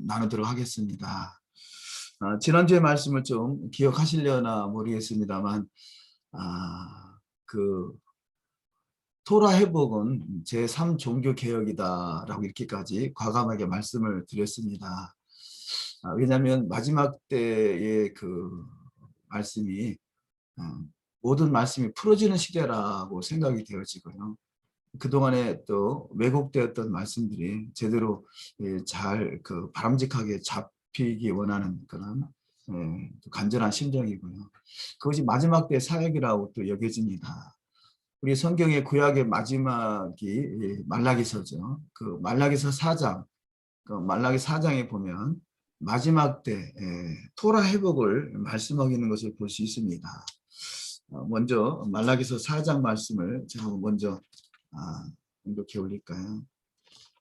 나누도록 하겠습니다. 지난주의 말씀을 좀 기억하시려나 모르겠습니다만, 그 토라 회복은 제3 종교 개혁이다라고 이렇게까지 과감하게 말씀을 드렸습니다. 왜냐하면 마지막 때의 그 말씀이 모든 말씀이 풀어지는 시대라고 생각이 되어지고요. 그동안에 또 왜곡되었던 말씀들이 제대로 잘 바람직하게 잡히기 원하는 그런 간절한 심정이고요. 그것이 마지막 때 사역이라고 또 여겨집니다. 우리 성경의 구약의 마지막이 말라기서죠. 그 말라기서 4장, 그 말라기 4장에 보면 마지막 때 토라 회복을 말씀하고 있는 것을 볼 수 있습니다. 먼저 말라기서 4장 말씀을 제가 먼저 이렇게 올릴까요?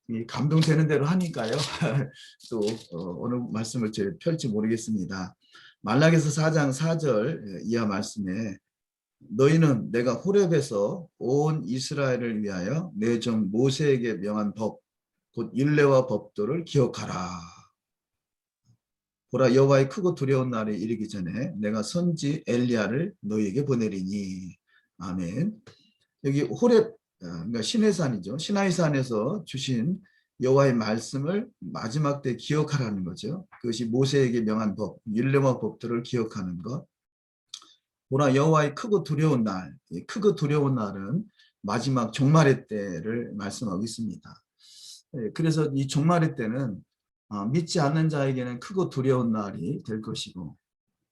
이 감동되는 대로 하니까요. 또 어느 말씀을 제가 펼지 모르겠습니다. 말라기서 4장 4절 이하 말씀에 너희는 내가 호렙에서 온 이스라엘을 위하여 내 종 모세에게 명한 법, 곧 율례와 법도를 기억하라. 보라 여호와의 크고 두려운 날이 이르기 전에 내가 선지 엘리야를 너희에게 보내리니. 아멘. 여기 호렙, 그러니까 시내산이죠. 시나이산에서 주신 여호와의 말씀을 마지막 때 기억하라는 거죠. 그것이 모세에게 명한 법, 율례와 법들을 기억하는 것. 보라 여호와의 크고 두려운 날, 크고 두려운 날은 마지막 종말의 때를 말씀하고 있습니다. 그래서 이 종말의 때는 믿지 않는 자에게는 크고 두려운 날이 될 것이고,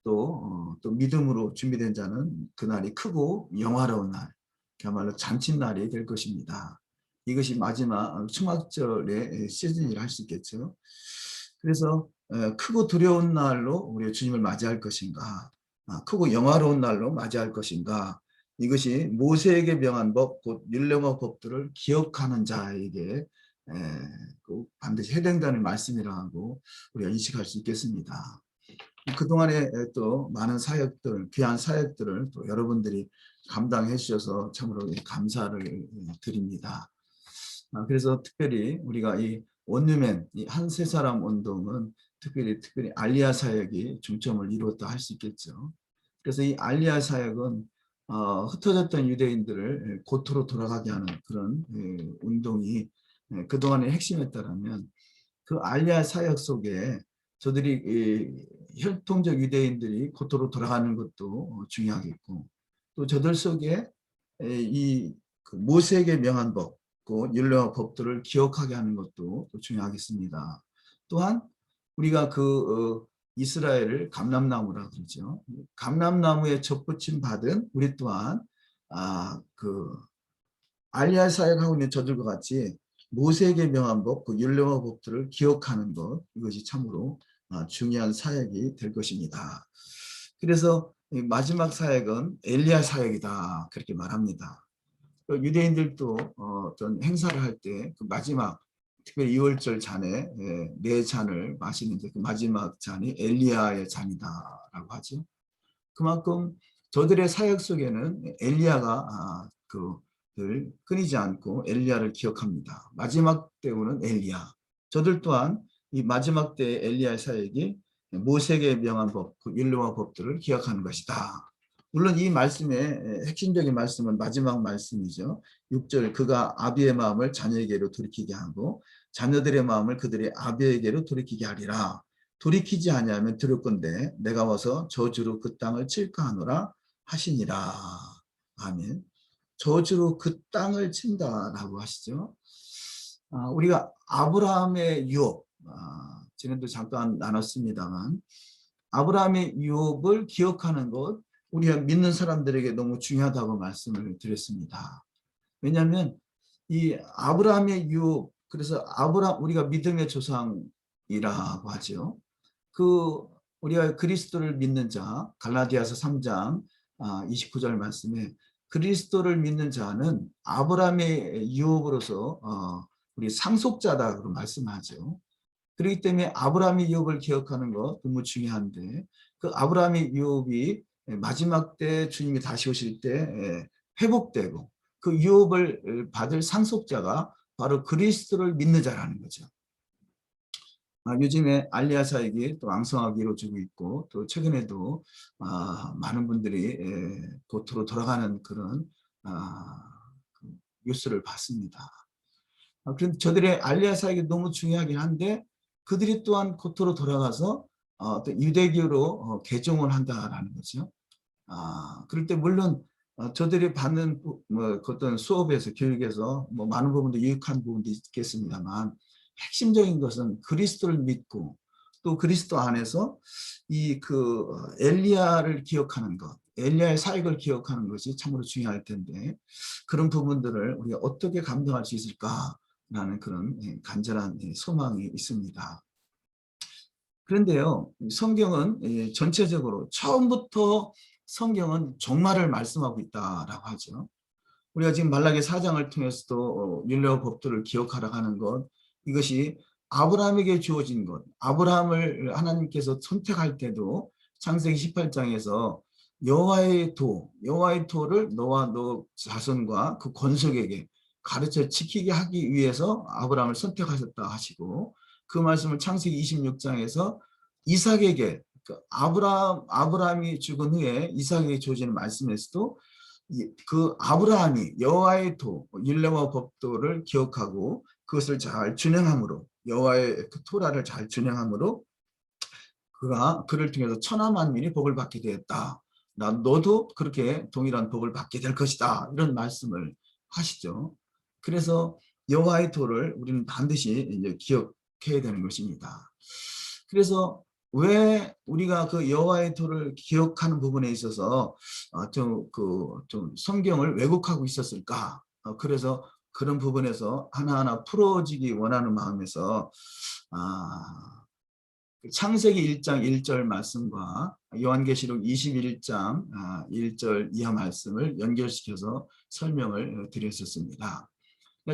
또 믿음으로 준비된 자는 그날이 크고 영화로운 날, 그야말로 잔칫날이 될 것입니다. 이것이 마지막 초막절의 시즌이라 할 수 있겠죠. 그래서 크고 두려운 날로 우리 주님을 맞이할 것인가, 크고 영화로운 날로 맞이할 것인가, 이것이 모세에게 명한 법, 곧 율례와 법들을 기억하는 자에게 반드시 해당되는 말씀이라고 우리가 인식할 수 있겠습니다. 그동안에 또 많은 사역들, 귀한 사역들을 또 여러분들이 감당해 주셔서 참으로 감사를 드립니다. 그래서 특별히 우리가 이 원유맨, 이 한 세 사람 운동은 특별히 알리아 사역이 중점을 이루었다 할 수 있겠죠. 그래서 이 알리아 사역은 흩어졌던 유대인들을 고토로 돌아가게 하는 그런 운동이 그동안의 핵심이었다면, 그 알리아 사역 속에 저들이 혈통적 유대인들이 고토로 돌아가는 것도 중요하겠고, 또 저들 속에 이 모세에게 명한 법, 그 율례와 법들을 기억하게 하는 것도 중요하겠습니다. 또한 우리가 이스라엘을 감람나무라 그러죠. 감람나무에 접붙임 받은 우리 또한 알리아 사역하고 있는 저들과 같이 모세에게 명한 법, 그 율례와 법들을 기억하는 것, 이것이 참으로 중요한 사역이 될 것입니다. 그래서 마지막 사역은 엘리야 사역이다, 그렇게 말합니다. 유대인들도 어떤 행사를 할 때 그 마지막, 특별히 2월절 잔에 네 잔을 마시는데 그 마지막 잔이 엘리야의 잔이다라고 하죠. 그만큼 저들의 사역 속에는 엘리야가 늘 끊이지 않고 엘리야를 기억합니다. 마지막 때우는 엘리야. 저들 또한 이 마지막 때 엘리야의 사역이 모세에게 명한 법, 그 율례와 법들을 기억하는 것이다. 물론 이 말씀의 핵심적인 말씀은 마지막 말씀이죠. 6절, 그가 아비의 마음을 자녀에게로 돌이키게 하고 자녀들의 마음을 그들의 아비에게로 돌이키게 하리라. 돌이키지 아니하면 두렵건대 내가 와서 저주로 그 땅을 칠까 하노라 하시니라. 아멘. 저주로 그 땅을 친다라고 하시죠. 우리가 아브라함의 유업, 지난도 잠깐 나눴습니다만, 아브라함의 유업을 기억하는 것, 우리가 믿는 사람들에게 너무 중요하다고 말씀을 드렸습니다. 왜냐하면 이 아브라함의 유업, 그래서 우리가 믿음의 조상이라고 하죠. 우리가 그리스도를 믿는 자, 갈라디아서 3장 29절 말씀에 그리스도를 믿는 자는 아브라함의 유업으로서 우리 상속자다고 말씀하죠. 그렇기 때문에 아브라함의 유업을 기억하는 것 너무 중요한데, 그 아브라함의 유업이 마지막 때 주님이 다시 오실 때 회복되고 그 유업을 받을 상속자가 바로 그리스도를 믿는 자라는 거죠. 요즘에 알리아 사역이 또 왕성하게 이루어지고 있고 또 최근에도 많은 분들이 도토로 돌아가는 그런 그 뉴스를 봤습니다. 그런데 저들의 알리아 사역이 너무 중요하긴 한데 그들이 또한 고토로 돌아가서 또 유대교로 개종을 한다라는 거죠. 그럴 때 물론 저들이 받는 뭐 어떤 수업에서 교육에서 뭐 많은 부분도 유익한 부분도 있겠습니다만 핵심적인 것은 그리스도를 믿고 또 그리스도 안에서 이 그 엘리야를 기억하는 것, 엘리야의 사역을 기억하는 것이 참으로 중요할 텐데 그런 부분들을 우리가 어떻게 감당할 수 있을까라는 그런 간절한 소망이 있습니다. 그런데요, 성경은 전체적으로 처음부터 성경은 종말을 말씀하고 있다라고 하죠. 우리가 지금 말라기 4장을 통해서도 율례와 법도를 기억하라 하는 것, 이것이 아브라함에게 주어진 것, 아브라함을 하나님께서 선택할 때도 창세기 18장에서 여호와의 도를 너와 너 자손과 그 권속에게 가르쳐 지키게 하기 위해서 아브라함을 선택하셨다 하시고 그 말씀을 창세기 26장에서 이삭에게 아브라함이 죽은 후에 이삭에게 주어지는 말씀에서도 그 아브라함이 여호와의 도, 율례와 법도를 기억하고 그것을 잘 준행함으로 여호와의 그 토라를 잘 준행함으로 그를 통해서 천하 만민이 복을 받게 되었다. 너도 그렇게 동일한 복을 받게 될 것이다. 이런 말씀을 하시죠. 그래서 여호와의 도를 우리는 반드시 이제 기억해야 되는 것입니다. 그래서 왜 우리가 그 여호와의 도를 기억하는 부분에 있어서 좀 성경을 왜곡하고 있었을까? 그래서 그런 부분에서 하나하나 풀어지기 원하는 마음에서 창세기 1장 1절 말씀과 요한계시록 21장 1절 이하 말씀을 연결시켜서 설명을 드렸었습니다.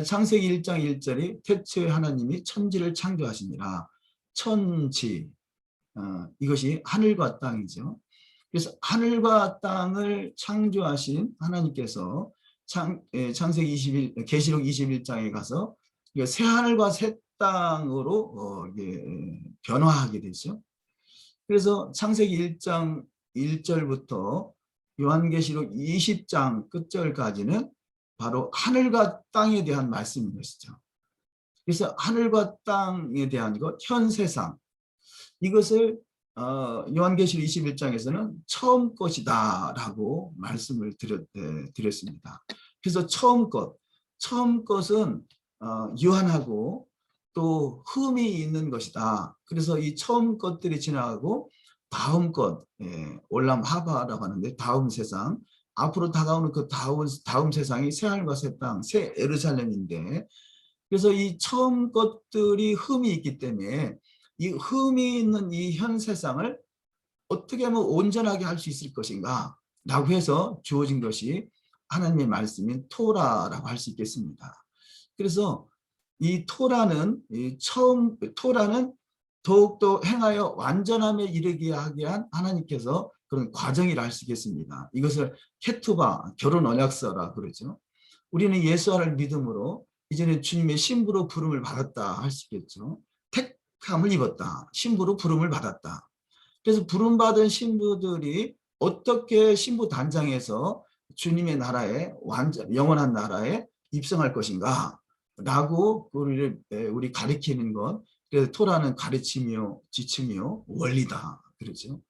창세기 1장 1절이 태초에 하나님이 천지를 창조하시니라. 천지, 이것이 하늘과 땅이죠. 그래서 하늘과 땅을 창조하신 하나님께서 창세기 21, 계시록 21장에 가서 새 하늘과 새 땅으로 변화하게 되죠. 그래서 창세기 1장 1절부터 요한계시록 20장 끝절까지는 바로 하늘과 땅에 대한 말씀인 것이죠. 그래서 하늘과 땅에 대한 것, 현 세상, 이것을 요한계시록 21장에서는 처음 것이다 라고 말씀을 드렸습니다. 그래서 처음 것은 유한하고 또 흠이 있는 것이다. 그래서 이 처음 것들이 지나가고 다음 것, 올람 하바라고 하는데 다음 세상, 앞으로 다가오는 그 다음 세상이 새 하늘과 새 땅, 새 예루살렘인데 그래서 이 처음 것들이 흠이 있기 때문에 이 흠이 있는 이 현 세상을 어떻게 하면 온전하게 할 수 있을 것인가 라고 해서 주어진 것이 하나님의 말씀인 토라라고 할 수 있겠습니다. 그래서 이 토라는 더욱더 행하여 완전함에 이르게 하게 한 하나님께서 그런 과정이라 할 수 있겠습니다. 이것을 케투바, 결혼 언약서라 그러죠. 우리는 예수를 믿음으로 이제는 주님의 신부로 부름을 받았다 할 수 있겠죠. 택함을 입었다. 신부로 부름을 받았다. 그래서 부름받은 신부들이 어떻게 신부 단장에서 주님의 나라에 영원한 나라에 입성할 것인가 라고 우리 가르치는 것. 그래서 토라는 가르침이요 지침이요 원리다 그렇죠.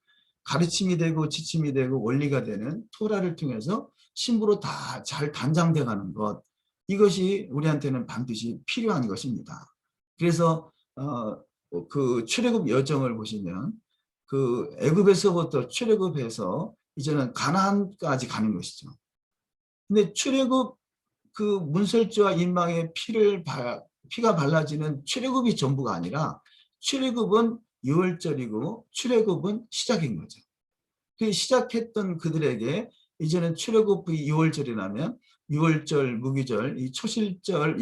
가르침이 되고 지침이 되고 원리가 되는 토라를 통해서 신부로 다 잘 단장돼 가는 것, 이것이 우리한테는 반드시 필요한 것입니다. 그래서 그 출애굽 여정을 보시면 그 애굽에서부터 출애굽해서 이제는 가나안까지 가는 것이죠. 근데 출애굽 그 문설주와 인망의 피가 발라지는 출애굽이 전부가 아니라 출애굽은 유월절이고 출애굽은 시작인 거죠. 그 시작했던 그들에게 이제는 출애굽이 6월절이라면 6월절, 무기절, 이 초실절,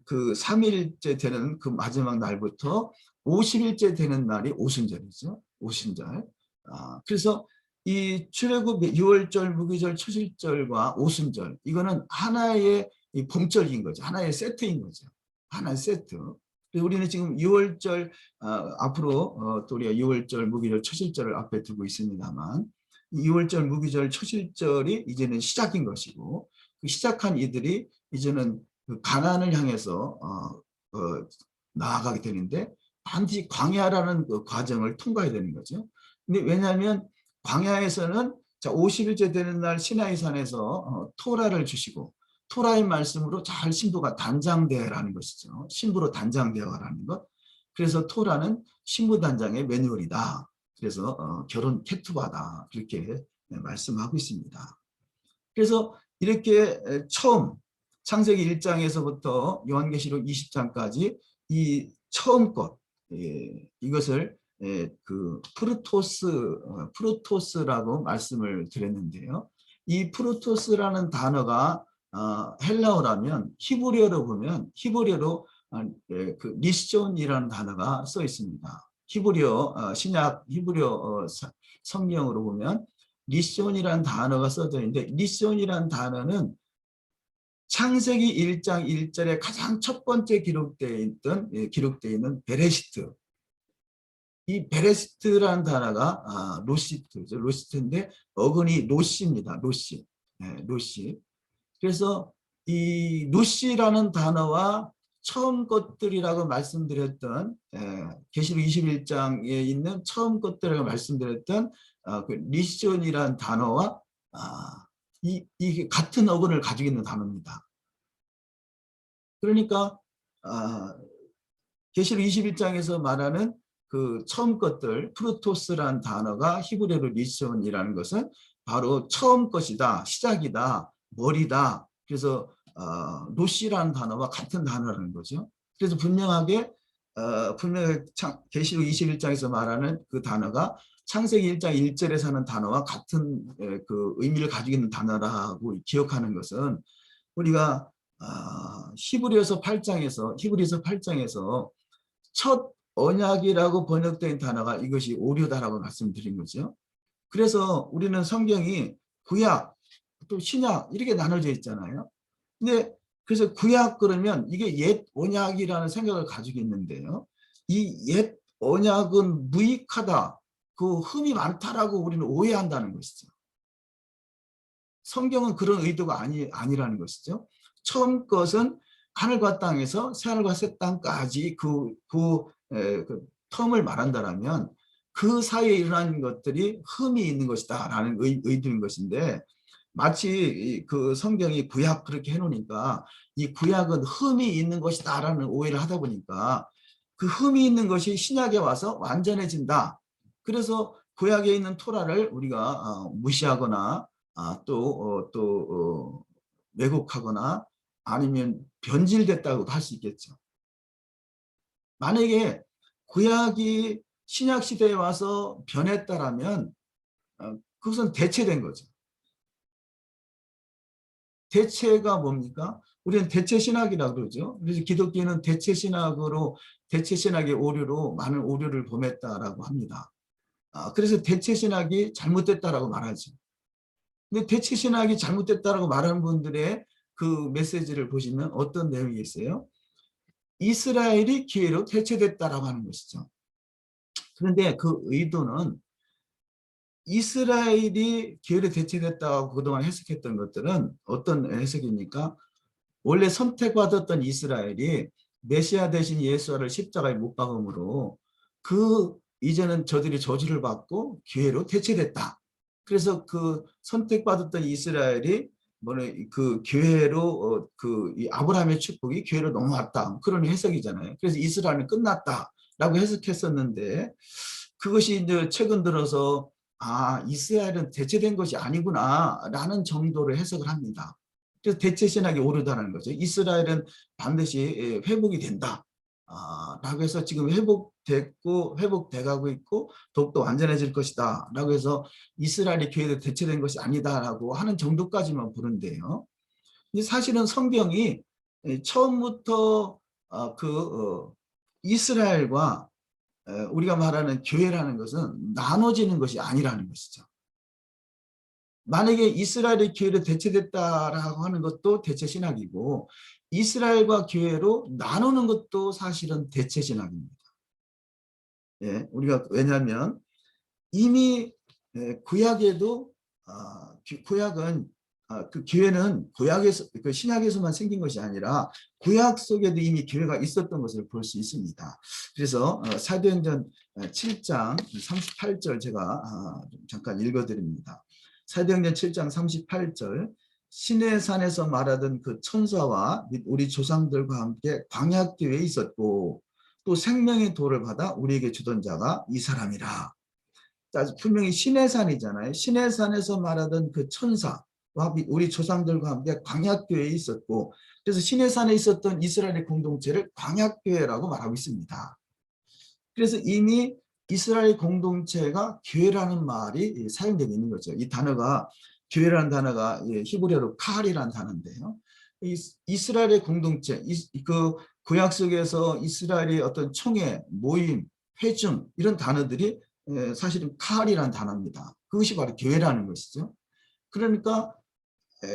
그 3일째 되는 그 마지막 날부터 50일째 되는 날이 오순절이죠. 오순절. 그래서 이 출애굽 6월절, 무기절, 초실절과 오순절, 이거는 하나의 이 봉절인 거죠. 하나의 세트인 거죠. 하나의 세트. 그래서 우리는 지금 6월절 앞으로 또 우리가 6월절 무기절 초실절을 앞에 두고 있습니다만 6월절 무기절 초실절이 이제는 시작인 것이고 그 시작한 이들이 이제는 그 가나안을 향해서 나아가게 되는데 반드시 광야라는 그 과정을 통과해야 되는 거죠. 근데 왜냐하면 광야에서는 자 50일째 되는 날 시나이산에서 토라를 주시고 토라의 말씀으로 잘 신부가 단장되어라는 것이죠. 신부로 단장되어라는 것. 그래서 토라는 신부 단장의 매뉴얼이다. 그래서 결혼 케투바다 그렇게 말씀하고 있습니다. 그래서 이렇게 처음 창세기 1장에서부터 요한계시록 20장까지 이 처음 것 이것을 그 프루토스라고 말씀을 드렸는데요. 이 프루토스라는 단어가 헬라어라면 히브리어로 보면 히브리어로 그 리시온이라는 단어가 써 있습니다. 히브리어 신약 히브리어 성경으로 보면 리시온이라는 단어가 써져 있는데 리시온이라는 단어는 창세기 1장 1절에 가장 첫 번째 기록되어 있는 베레시트. 이 베레시트라는 단어가 로시트죠. 로시트인데 어근이 로시입니다. 로시. 로시. 그래서 이 루시라는 단어와 처음 것들이라고 말씀드렸던 계시록 21장에 있는 처음 것들이라고 말씀드렸던 그 리시온이라는 단어와 이게 같은 어근을 가지고 있는 단어입니다. 그러니까 계시록 21장에서 말하는 그 처음 것들 프루토스라는 단어가 히브리어로 리시온이라는 것은 바로 처음 것이다, 시작이다, 머리다. 그래서 노시라는 단어와 같은 단어라는 거죠. 그래서 분명하게 계시록 21장에서 말하는 그 단어가 창세기 1장 1절에 사는 단어와 같은 그 의미를 가지고 있는 단어라고 기억하는 것은 우리가 히브리서 8장에서 첫 언약이라고 번역된 단어가 이것이 오류다라고 말씀드린 거죠. 그래서 우리는 성경이 구약 또 신약 이렇게 나눠져 있잖아요. 근데 그래서 구약 그러면 이게 옛 언약이라는 생각을 가지고 있는데요. 이 옛 언약은 무익하다, 그 흠이 많다라고 우리는 오해한다는 것이죠. 성경은 그런 의도가 아니라는 것이죠. 처음 것은 하늘과 땅에서 새하늘과 새 땅까지 그 텀을 말한다라면 그 사이에 일어난 것들이 흠이 있는 것이다 라는 의도인 것인데 마치 그 성경이 구약 그렇게 해놓으니까 이 구약은 흠이 있는 것이다 라는 오해를 하다 보니까 그 흠이 있는 것이 신약에 와서 완전해진다. 그래서 구약에 있는 토라를 우리가 무시하거나 또 왜곡하거나 아니면 변질됐다고도 할 수 있겠죠. 만약에 구약이 신약 시대에 와서 변했다라면 그것은 대체된 거죠. 대체가 뭡니까? 우리는 대체 신학이라고 그러죠. 그래서 기독교는 대체 신학으로 대체 신학의 오류로 많은 오류를 범했다라고 합니다. 그래서 대체 신학이 잘못됐다라고 말하죠. 근데 대체 신학이 잘못됐다라고 말하는 분들의 그 메시지를 보시면 어떤 내용이 있어요? 이스라엘이 기회로 대체됐다라고 하는 것이죠. 그런데 그 의도는 이스라엘이 기회로 대체됐다고 그동안 해석했던 것들은 어떤 해석입니까? 원래 선택받았던 이스라엘이 메시아 대신 예수를 십자가에 못 박음으로 그 이제는 저들이 저주를 받고 기회로 대체됐다. 그래서 그 선택받았던 이스라엘이 그 교회로 이 아브라함의 축복이 교회로 넘어왔다. 그런 해석이잖아요. 그래서 이스라엘은 끝났다라고 해석했었는데 그것이 이제 최근 들어서 이스라엘은 대체된 것이 아니구나라는 정도로 해석을 합니다. 그래서 대체 신학이 오르다는 거죠. 이스라엘은 반드시 회복이 된다. 라고 해서 지금 회복돼가고 있고 더욱더 완전해질 것이다. 라고 해서 이스라엘의 교회도 대체된 것이 아니다라고 하는 정도까지만 보는데요. 사실은 성경이 처음부터 이스라엘과 우리가 말하는 교회라는 것은 나눠지는 것이 아니라는 것이죠. 만약에 이스라엘의 교회로 대체됐다라고 하는 것도 대체 신학이고 이스라엘과 교회로 나누는 것도 사실은 대체 신학입니다. 예, 우리가 왜냐하면 이미 구약에도 구약은 그 교회는 구약에서 그 신약에서만 생긴 것이 아니라 구약 속에도 이미 교회가 있었던 것을 볼 수 있습니다. 그래서 사도행전 7장 38절 제가 잠깐 읽어드립니다. 사도행전 7장 38절 시내산에서 말하던 그 천사와 및 우리 조상들과 함께 광야교회에 있었고 또 생명의 도를 받아 우리에게 주던 자가 이 사람이라. 분명히 시내산이잖아요. 시내산에서 말하던 그 천사와 우리 조상들과 함께 광야교회에 있었고 그래서 시내산에 있었던 이스라엘의 공동체를 광야교회라고 말하고 있습니다. 그래서 이미 이스라엘 공동체가 교회라는 말이 사용되고 있는 거죠. 이 단어가 교회라는 단어가 히브리어로 칼이라는 단어인데요. 이스라엘의 공동체, 그 구약 속에서 이스라엘의 어떤 총회, 모임, 회중 이런 단어들이 사실은 칼이라는 단어입니다. 그것이 바로 교회라는 것이죠. 그러니까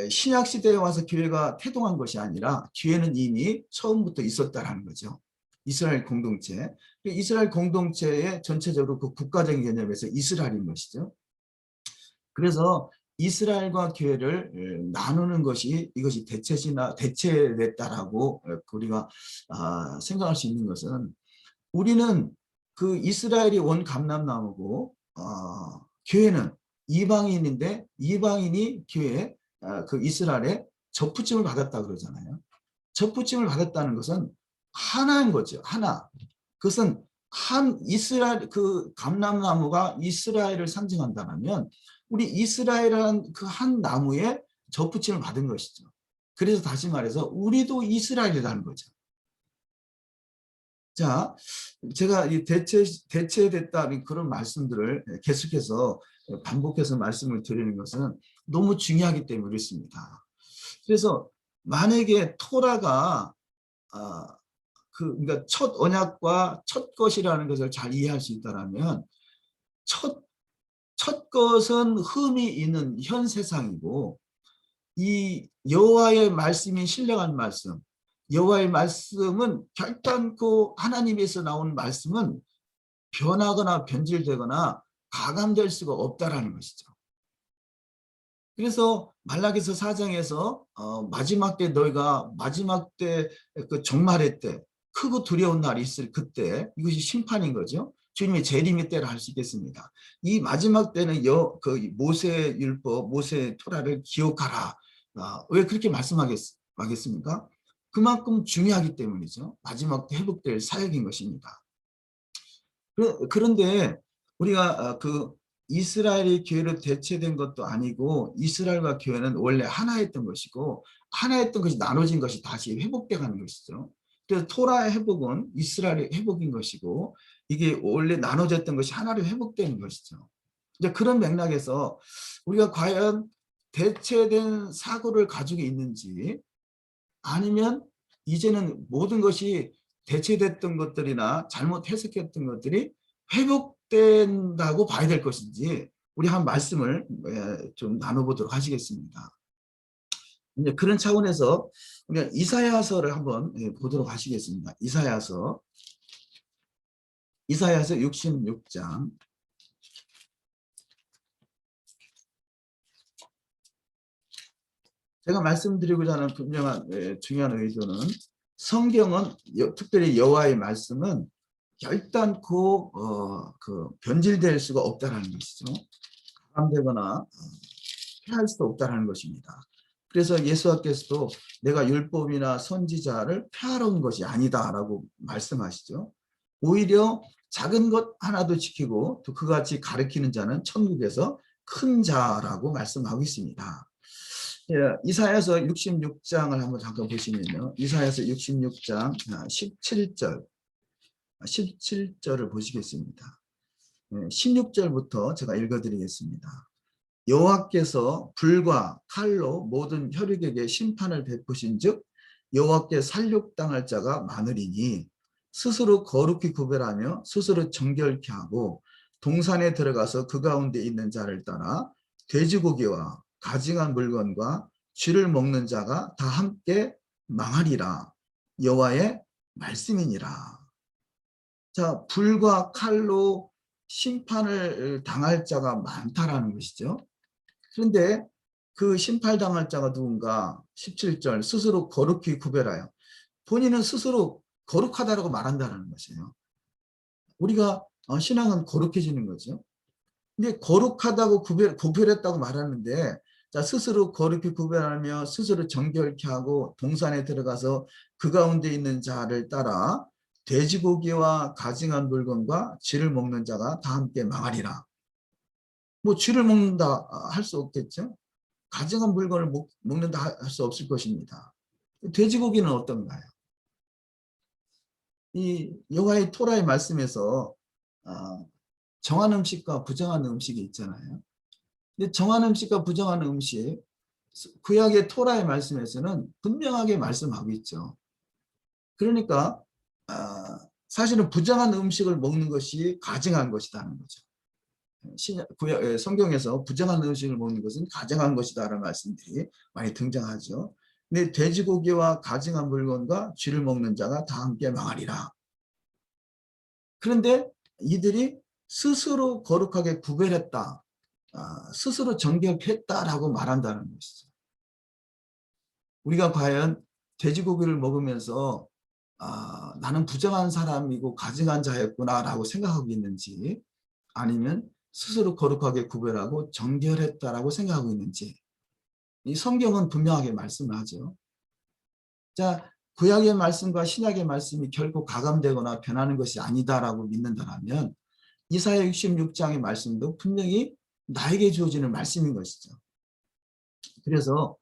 신약 시대에 와서 교회가 태동한 것이 아니라 교회는 이미 처음부터 있었다라는 거죠. 이스라엘 공동체. 이스라엘 공동체의 전체적으로 그 국가적인 개념에서 이스라엘인 것이죠. 그래서 이스라엘과 교회를 나누는 것이 이것이 대체됐다라고 우리가 생각할 수 있는 것은 우리는 그 이스라엘이 원 감람나무고 교회는 이방인인데 이방인이 교회 그 이스라엘에 접붙임을 받았다 그러잖아요. 접붙임을 받았다는 것은 하나인 거죠. 하나. 그것은 한 이스라엘 그 감람나무가 이스라엘을 상징한다면 우리 이스라엘이라는 그 한 나무에 접붙임을 받은 것이죠. 그래서 다시 말해서 우리도 이스라엘이라는 거죠. 자, 제가 이 대체됐다는 그런 말씀들을 계속해서 반복해서 말씀을 드리는 것은 너무 중요하기 때문에 그렇습니다. 그래서 만약에 토라가 그러니까 첫 언약과 첫 것이라는 것을 잘 이해할 수 있다면 첫 것은 흠이 있는 현 세상이고 이 여호와의 말씀이 신령한 말씀, 여호와의 말씀은 결단코 하나님에서 나온 말씀은 변하거나 변질되거나 가감될 수가 없다라는 것이죠. 그래서 말라기서 4장에서 마지막 때 너희가 마지막 때 그 종말의 때 크고 두려운 날이 있을 그때 이것이 심판인 거죠. 주님의 재림의 때라 할 수 있겠습니다. 이 마지막 때는 그 모세의 율법, 모세의 토라를 기억하라. 왜 그렇게 말씀하겠습니까? 그만큼 중요하기 때문이죠. 마지막 때 회복될 사역인 것입니다. 그런데 우리가 그 이스라엘이 교회로 대체된 것도 아니고 이스라엘과 교회는 원래 하나였던 것이고 하나였던 것이 나눠진 것이 다시 회복돼 가는 것이죠. 그래서 토라의 회복은 이스라엘의 회복인 것이고 이게 원래 나눠졌던 것이 하나로 회복되는 것이죠. 이제 그런 맥락에서 우리가 과연 대체된 사고를 가지고 있는지 아니면 이제는 모든 것이 대체됐던 것들이나 잘못 해석했던 것들이 회복된다고 봐야 될 것인지 우리 한 말씀을 좀 나눠보도록 하시겠습니다. 이제 그런 차원에서 우리가 이사야서를 한번 보도록 하시겠습니다. 이사야서 66장. 제가 말씀드리고자 하는 분명한 중요한 의도는 성경은 특별히 여호와의 말씀은 결단코 그 변질될 수가 없다라는 것이죠. 가감되거나 피할 수도 없다라는 것입니다. 그래서 예수께서도 내가 율법이나 선지자를 폐하러 온 것이 아니다라고 말씀하시죠. 오히려 작은 것 하나도 지키고 또 그같이 가르치는 자는 천국에서 큰 자라고 말씀하고 있습니다. 이사야서 66장을 한번 잠깐 보시면요. 이사야서 66장 17절을 보시겠습니다. 16절부터 제가 읽어드리겠습니다. 여호와께서 불과 칼로 모든 혈육에게 심판을 베푸신 즉 여호와께 살육당할 자가 많으리니 스스로 거룩히 구별하며 스스로 정결케 하고 동산에 들어가서 그 가운데 있는 자를 따라 돼지고기와 가증한 물건과 쥐를 먹는 자가 다 함께 망하리라. 여호와의 말씀이니라. 자, 불과 칼로 심판을 당할 자가 많다라는 것이죠. 그런데 그 심판당할 자가 누군가? 17절 스스로 거룩히 구별하여 본인은 스스로 거룩하다라고 말한다는 것이에요. 우리가 신앙은 거룩해지는 거죠. 근데 거룩하다고 구별했다고 말하는데 자, 스스로 거룩히 구별하며 스스로 정결케 하고 동산에 들어가서 그 가운데 있는 자를 따라 돼지고기와 가증한 물건과 쥐를 먹는 자가 다 함께 망하리라. 뭐 쥐를 먹는다 할 수 없겠죠. 가증한 물건을 먹는다 할 수 없을 것입니다. 돼지고기는 어떤가요? 이 여호와의 토라의 말씀에서 정한 음식과 부정한 음식이 있잖아요. 근데 정한 음식과 부정한 음식, 구약의 토라의 말씀에서는 분명하게 말씀하고 있죠. 그러니까 사실은 부정한 음식을 먹는 것이 가증한 것이라는 거죠. 성경에서 부정한 음식을 먹는 것은 가증한 것이다라는 말씀들이 많이 등장하죠. 근데 돼지고기와 가증한 물건과 쥐를 먹는 자가 다 함께 망하리라. 그런데 이들이 스스로 거룩하게 구별했다. 스스로 정결했다라고 말한다는 것이죠. 우리가 과연 돼지고기를 먹으면서 나는 부정한 사람이고 가증한 자였구나라고 생각하고 있는지 아니면 스스로 거룩하게 구별하고 정결했다라고 생각하고 있는지 이 성경은 분명하게 말씀을 하죠. 자, 구약의 말씀과 신약의 말씀이 결코 가감되거나 변하는 것이 아니다라고 믿는다면 이사야 66장의 말씀도 분명히 나에게 주어지는 말씀인 것이죠. 그래서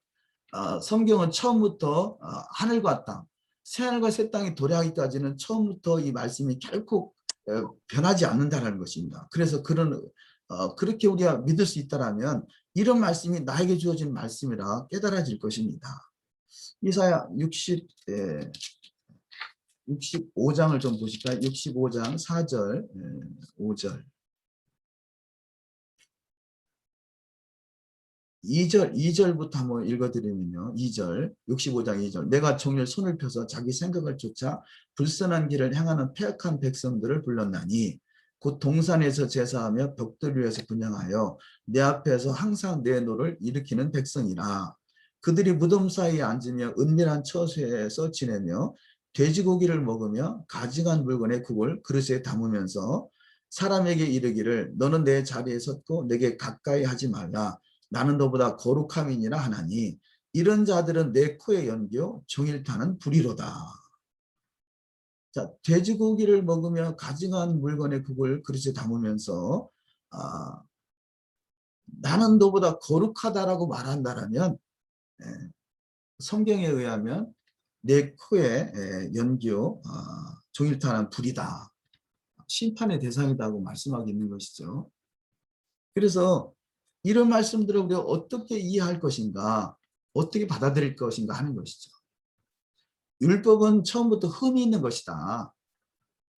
성경은 처음부터 하늘과 땅, 새하늘과 새 땅이 도래하기까지는 처음부터 이 말씀이 결코 변하지 않는다는 것입니다. 그래서 그렇게 우리가 믿을 수 있다면 이런 말씀이 나에게 주어진 말씀이라 깨달아질 것입니다. 이사야 65장을 좀 보실까요? 65장 4절, 5절. 2절부터 한번 읽어드리면요. 2절, 65장 2절. 내가 종일 손을 펴서 자기 생각을 쫓아 불선한 길을 행하는 패역한 백성들을 불렀나니 곧 동산에서 제사하며 벽들 위에서 분향하여 내 앞에서 항상 내 노를 일으키는 백성이라. 그들이 무덤 사이에 앉으며 은밀한 처소에서 지내며 돼지고기를 먹으며 가증한 물건의 국을 그릇에 담으면서 사람에게 이르기를 너는 내 자리에 섰고 내게 가까이 하지 말라. 나는 너보다 거룩함이니라 하나니 이런 자들은 내 코에 연겨 종일 타는 불이로다. 자, 돼지고기를 먹으며 가증한 물건의 국을 그릇에 담으면서 나는 너보다 거룩하다라고 말한다라면 성경에 의하면 내 코에 연기어 종일 타는 불이다. 심판의 대상이다고 말씀하고 있는 것이죠. 그래서 이런 말씀들을 우리가 어떻게 이해할 것인가, 어떻게 받아들일 것인가 하는 것이죠. 율법은 처음부터 흠이 있는 것이다.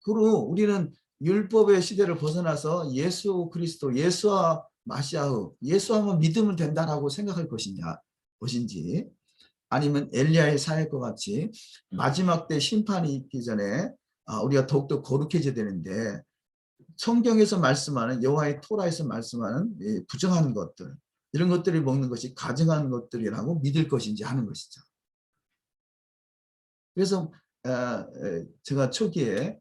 그리고 우리는 율법의 시대를 벗어나서 예수 그리스도, 예수와 마시아흐, 예수하면 믿으면 된다라고 생각할 것인지 아니면 엘리야의 사역과 같이 마지막 때 심판이 있기 전에 우리가 더욱더 거룩해져야 되는데 성경에서 말씀하는 여호와의 토라에서 말씀하는 부정한 것들 이런 것들을 먹는 것이 가증한 것들이라고 믿을 것인지 하는 것이죠. 그래서 제가 초기에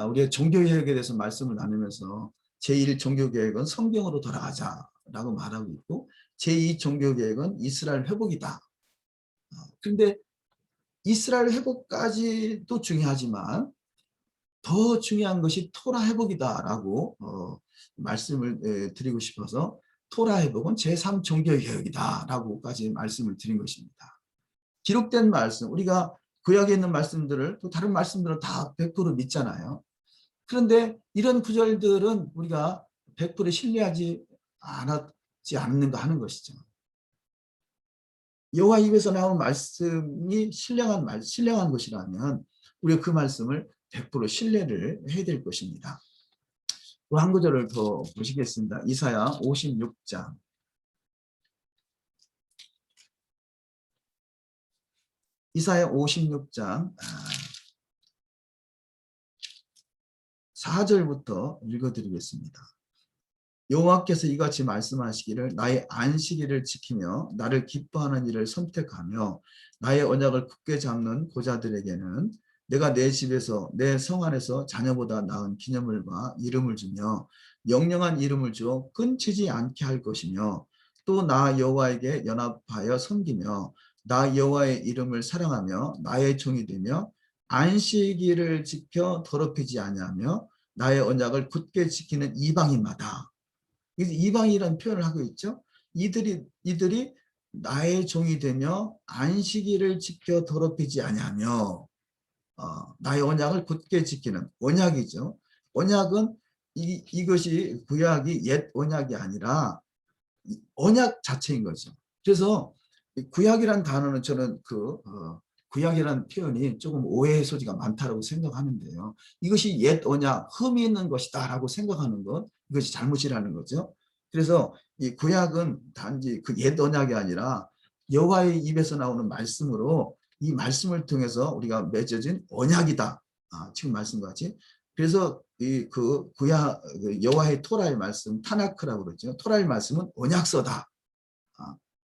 우리가 종교개혁에 대해서 말씀을 나누면서 제1 종교개혁은 성경으로 돌아가자라고 말하고 있고 제2 종교개혁은 이스라엘 회복이다. 그런데 이스라엘 회복까지도 중요하지만 더 중요한 것이 토라 회복이다라고 말씀을 드리고 싶어서 토라 회복은 제3 종교개혁이다라고까지 말씀을 드린 것입니다. 기록된 말씀, 우리가 구약에 있는 말씀들을 또 다른 말씀들은 다 100% 믿잖아요. 그런데 이런 구절들은 우리가 100% 신뢰하지 않는가 하는 것이죠. 여호와 입에서 나온 말씀이 신령한 것이라면 우리가 그 말씀을 100% 신뢰를 해야 될 것입니다. 또 한 구절을 더 보시겠습니다. 이사야 56장. 이사야 56장 4절부터 읽어드리겠습니다. 여호와께서 이같이 말씀하시기를 나의 안식일을 지키며 나를 기뻐하는 일을 선택하며 나의 언약을 굳게 잡는 고자들에게는 내가 내 집에서 내 성 안에서 자녀보다 나은 기념물과 이름을 주며 영영한 이름을 주어 끊치지 않게 할 것이며 또 나 여호와에게 연합하여 섬기며 나 여호와의 이름을 사랑하며 나의 종이 되며 안식일을 지켜 더럽히지 아니하며 나의 언약을 굳게 지키는 이방인마다. 이방이라는 표현을 하고 있죠. 이들이 나의 종이 되며 안식일을 지켜 더럽히지 아니하며 나의 언약을 굳게 지키는 언약이죠. 언약은 이것이 구약이 옛 언약이 아니라 언약 자체인 거죠. 그래서 구약이라는 단어는 저는 구약이라는 표현이 조금 오해의 소지가 많다고 생각하는데요. 이것이 옛 언약, 흠이 있는 것이다라고 생각하는 것, 이것이 잘못이라는 거죠. 그래서 이 구약은 단지 그 옛 언약이 아니라 여호와의 입에서 나오는 말씀으로 이 말씀을 통해서 우리가 맺어진 언약이다. 지금 말씀같이. 그래서 그 구약 여호와의 토라의 말씀, 타나크라고 그러죠. 토라의 말씀은 언약서다.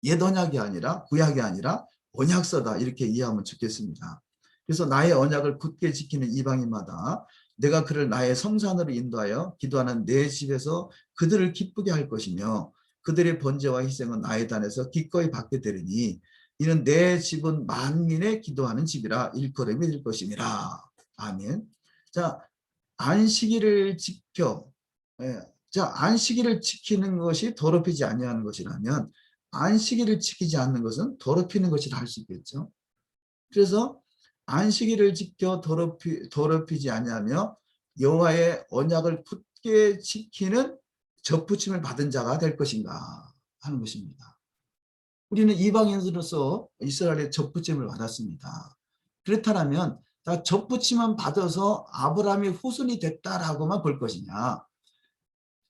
옛 언약이 아니라 구약이 아니라 언약서다 이렇게 이해하면 좋겠습니다. 그래서 나의 언약을 굳게 지키는 이방인마다 내가 그를 나의 성산으로 인도하여 기도하는 내 집에서 그들을 기쁘게 할 것이며 그들의 번제와 희생은 나의 단에서 기꺼이 받게 되리니 이는 내 집은 만민의 기도하는 집이라 일컬음이 될 것이니라. 아멘. 자, 안식일을 지켜. 자, 안식일을 지키는 것이 더럽히지 아니하는 것이라면 안식일을 지키지 않는 것은 더럽히는 것이라 할 수 있겠죠. 그래서 안식일을 지켜 더럽히지 아니하며 여호와의 언약을 굳게 지키는 접붙임을 받은 자가 될 것인가 하는 것입니다. 우리는 이방인으로서 이스라엘의 접붙임을 받았습니다. 그렇다면 다 접붙임만 받아서 아브라함의 후손이 됐다라고만 볼 것이냐,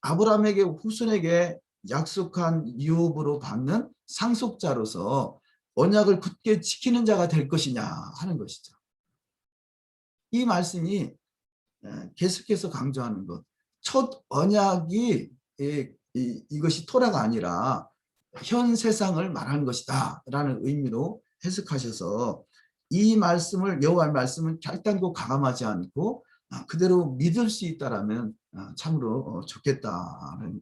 아브라함에게 후손에게 약속한 유업으로 받는 상속자로서 언약을 굳게 지키는 자가 될 것이냐 하는 것이죠. 이 말씀이 계속해서 강조하는 것, 첫 언약이 이것이 토라가 아니라 현 세상을 말하는 것이다 라는 의미로 해석하셔서 이 말씀을, 여호와의 말씀은 결단코 가감하지 않고 그대로 믿을 수 있다라면 참으로 좋겠다는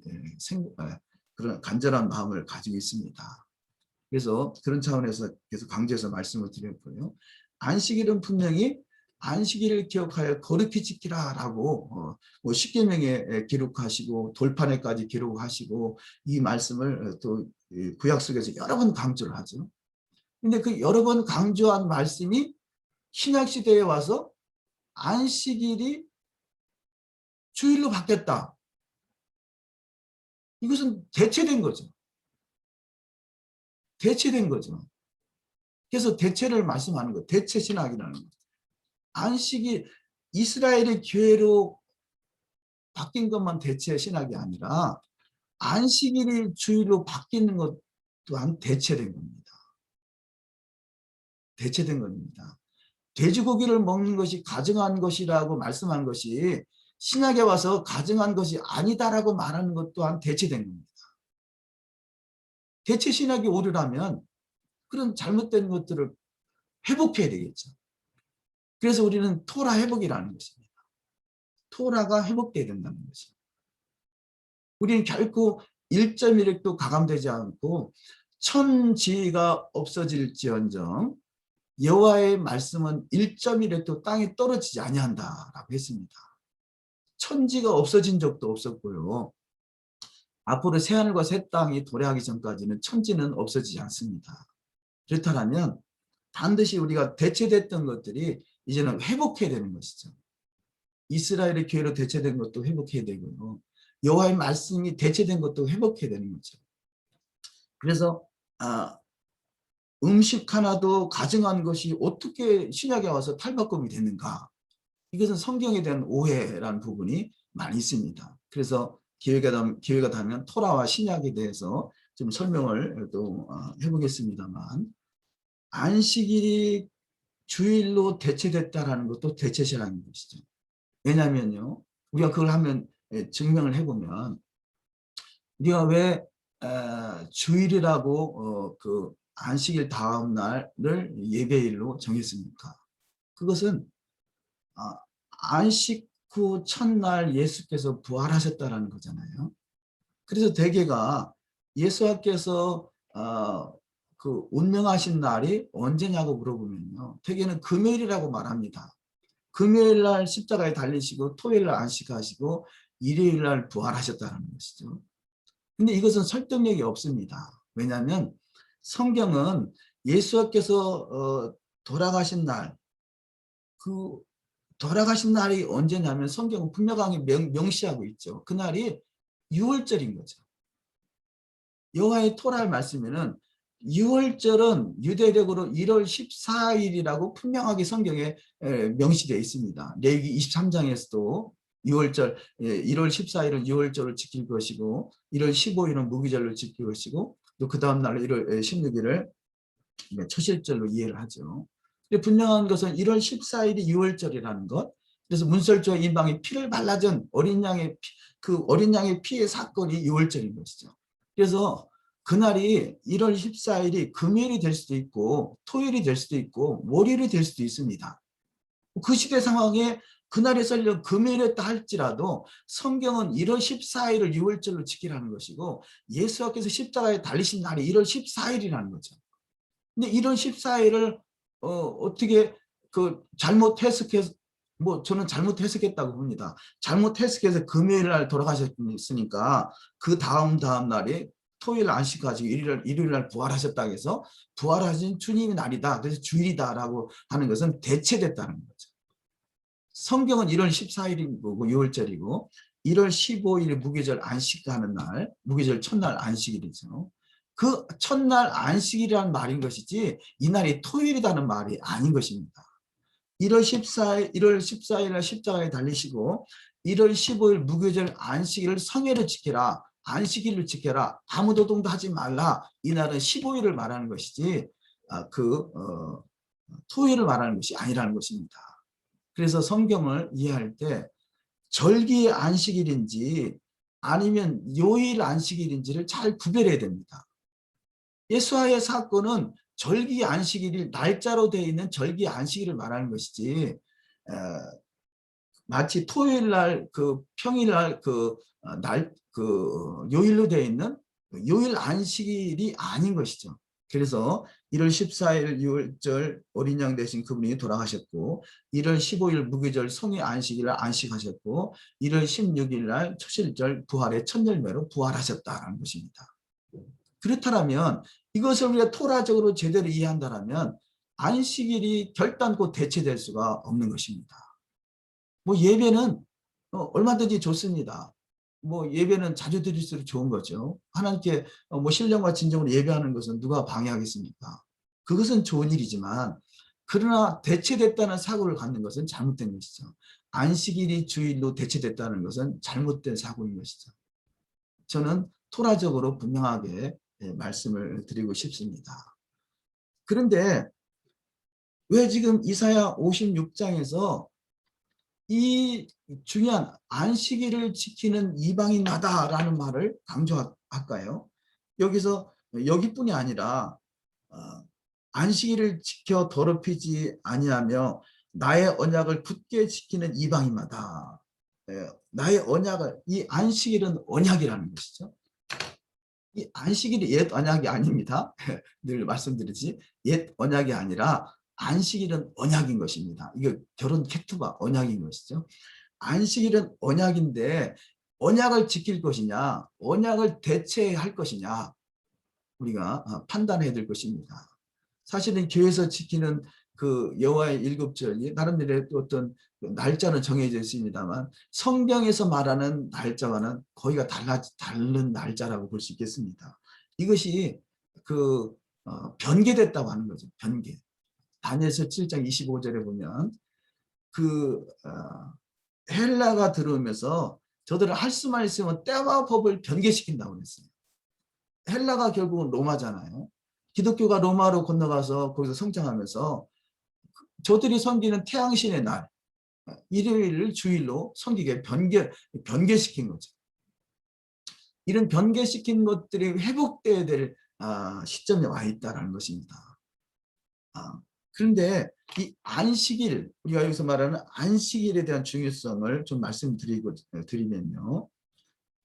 그런 간절한 마음을 가지고 있습니다. 그래서 그런 차원에서 계속 강조해서 말씀을 드렸고요. 안식일은 분명히 안식일을 기억하여 거룩히 지키라라고 뭐 십계명에 기록하시고 돌판에까지 기록하시고 이 말씀을 또 구약 속에서 여러 번 강조를 하죠. 근데 그 여러 번 강조한 말씀이 신약 시대에 와서 안식일이 주일로 바뀌었다. 이것은 대체된 거죠. 대체된 거죠. 그래서 대체를 말씀하는 거, 대체 신학이라는 거. 안식이 이스라엘의 교회로 바뀐 것만 대체 신학이 아니라 안식일이 주일로 바뀌는 것 또한 대체된 겁니다. 대체된 겁니다. 돼지고기를 먹는 것이 가증한 것이라고 말씀한 것이 신약에 와서 가증한 것이 아니다라고 말하는 것 또한 대체된 겁니다. 대체 신학이 오류라면 그런 잘못된 것들을 회복해야 되겠죠. 그래서 우리는 토라 회복이라는 것입니다. 토라가 회복돼야 된다는 것입니다. 우리는 결코 1.1획도 가감되지 않고 천지가 없어질지언정 여호와의 말씀은 1.1획도 땅에 떨어지지 아니한다라고 했습니다. 천지가 없어진 적도 없었고요. 앞으로 새하늘과 새 땅이 도래하기 전까지는 천지는 없어지지 않습니다. 그렇다면 반드시 우리가 대체됐던 것들이 이제는 회복해야 되는 것이죠. 이스라엘의 교회로 대체된 것도 회복해야 되고요. 여호와의 말씀이 대체된 것도 회복해야 되는 거죠. 그래서 음식 하나도 가증한 것이 어떻게 신약에 와서 탈바꿈이 됐는가? 이것은 성경에 대한 오해라는 부분이 많이 있습니다. 그래서 기회가 되면 토라와 신약에 대해서 좀 설명을 또 해보겠습니다만, 안식일이 주일로 대체됐다라는 것도 대체시라는 것이죠. 왜냐하면요, 우리가 그걸 하면 증명을 해보면 우리가 왜 주일이라고 그 안식일 다음 날을 예배일로 정했습니까? 그것은 안식 후 첫날 예수께서 부활하셨다라는 거잖아요. 그래서 대개가 예수께서 그 운명하신 날이 언제냐고 물어보면요, 대개는 금요일이라고 말합니다. 금요일 날 십자가에 달리시고 토요일 날 안식하시고 일요일 날 부활하셨다는 것이죠. 근데 이것은 설득력이 없습니다. 왜냐하면 성경은 예수께서 돌아가신 날, 그 돌아가신 날이 언제냐면 성경은 분명하게 명시하고 있죠. 그날이 6월절인 거죠. 여호와의 토라의 말씀에는 6월절은 유대력으로 1월 14일이라고 분명하게 성경에 명시되어 있습니다. 레위기 23장에서도 6월절, 1월 14일은 6월절을 지킬 것이고 1월 15일은 무기절로 지킬 것이고 또 그 다음 날 1월 16일을 초실절로 이해를 하죠. 분명한 것은 1월 14일이 6월절이라는 것. 그래서 문설주와 인방이 피를 발라준 어린 양의 그 어린 양의 피의 사건이 6월절인 것이죠. 그래서 그날이 1월 14일이 금요일이 될 수도 있고 토요일이 될 수도 있고 월요일이 될 수도 있습니다. 그 시대 상황에 그날에 썰려 금요일이었다 할지라도 성경은 1월 14일을 6월절로 지키라는 것이고 예수께서 십자가에 달리신 날이 1월 14일이라는 거죠. 근데 1월 14일을 어떻게 그 잘못 해석해서 뭐 저는 잘못 해석했다고 봅니다. 잘못 해석해서 금요일 날 돌아가셨으니까 그 다음 날에 토요일 안식하시고 일요일 날 부활하셨다고 해서 부활하신 주님의 날이다. 그래서 주일이다라고 하는 것은 대체됐다는 거죠. 성경은 1월 14일이고 6월절이고 1월 15일 무교절 안식하는 날, 무교절 첫날 안식일이죠. 그 첫날 안식일이라는 말인 것이지 이 날이 토요일이라는 말이 아닌 것입니다. 1월 14일 날 십자가에 달리시고 1월 15일 무교절 안식일을 성회로 지켜라. 안식일을 지켜라. 아무 노동도 하지 말라. 이날은 15일을 말하는 것이지 토요일을 말하는 것이 아니라는 것입니다. 그래서 성경을 이해할 때 절기 안식일인지 아니면 요일 안식일인지를 잘 구별해야 됩니다. 예수와의 사건은 절기 안식일이 날짜로 되어 있는 절기 안식일을 말하는 것이지 마치 토요일 날 그 평일 날 그 요일로 되어 있는 요일 안식일이 아닌 것이죠. 그래서 1월 14일 6월절 어린 양 대신 그분이 돌아가셨고 1월 15일 무교절 성의 안식일을 안식하셨고 1월 16일 날 초실절 부활의 첫 열매로 부활하셨다는 것입니다. 그렇다면 이것을 우리가 토라적으로 제대로 이해한다면 안식일이 결단코 대체될 수가 없는 것입니다. 뭐 예배는 얼마든지 좋습니다. 뭐 예배는 자주 드릴수록 좋은 거죠. 하나님께 뭐 신령과 진정으로 예배하는 것은 누가 방해하겠습니까? 그것은 좋은 일이지만 그러나 대체됐다는 사고를 갖는 것은 잘못된 것이죠. 안식일이 주일로 대체됐다는 것은 잘못된 사고인 것이죠. 저는 토라적으로 분명하게 말씀을 드리고 싶습니다. 그런데 왜 지금 이사야 56장에서 이 중요한 안식일을 지키는 이방인마다라는 말을 강조할까요? 여기서 여기뿐이 아니라 안식일을 지켜 더럽히지 아니하며 나의 언약을 굳게 지키는 이방인마다. 나의 언약을, 이 안식일은 언약이라는 것이죠. 이 안식일이 옛 언약이 아닙니다. 늘 말씀드리지 옛 언약이 아니라 안식일은 언약인 것입니다. 이거 결혼 케투바 언약인 것이죠. 안식일은 언약인데 언약을 지킬 것이냐 언약을 대체할 것이냐 우리가 판단해야 될 것입니다. 사실은 교회에서 지키는 그 여호와의 일곱절이 나름대로 어떤 날짜는 정해져 있습니다만 성경에서 말하는 날짜와는 거의가 다른 날짜라고 볼 수 있겠습니다. 이것이 변개됐다고 하는 거죠. 변개. 다니엘서 7장 25절에 보면 헬라가 들어오면서 저들은 할 수만 있으면 때와 법을 변개시킨다고 했어요. 헬라가 결국은 로마잖아요. 기독교가 로마로 건너가서 거기서 성장하면서 저들이 섬기는 태양신의 날, 일요일을 주일로 섬기게 변개시킨 거죠. 이런 변개시킨 것들이 회복되어야 될 시점에 와 있다는 것입니다. 그런데 이 안식일, 우리가 여기서 말하는 안식일에 대한 중요성을 좀 말씀드리면요.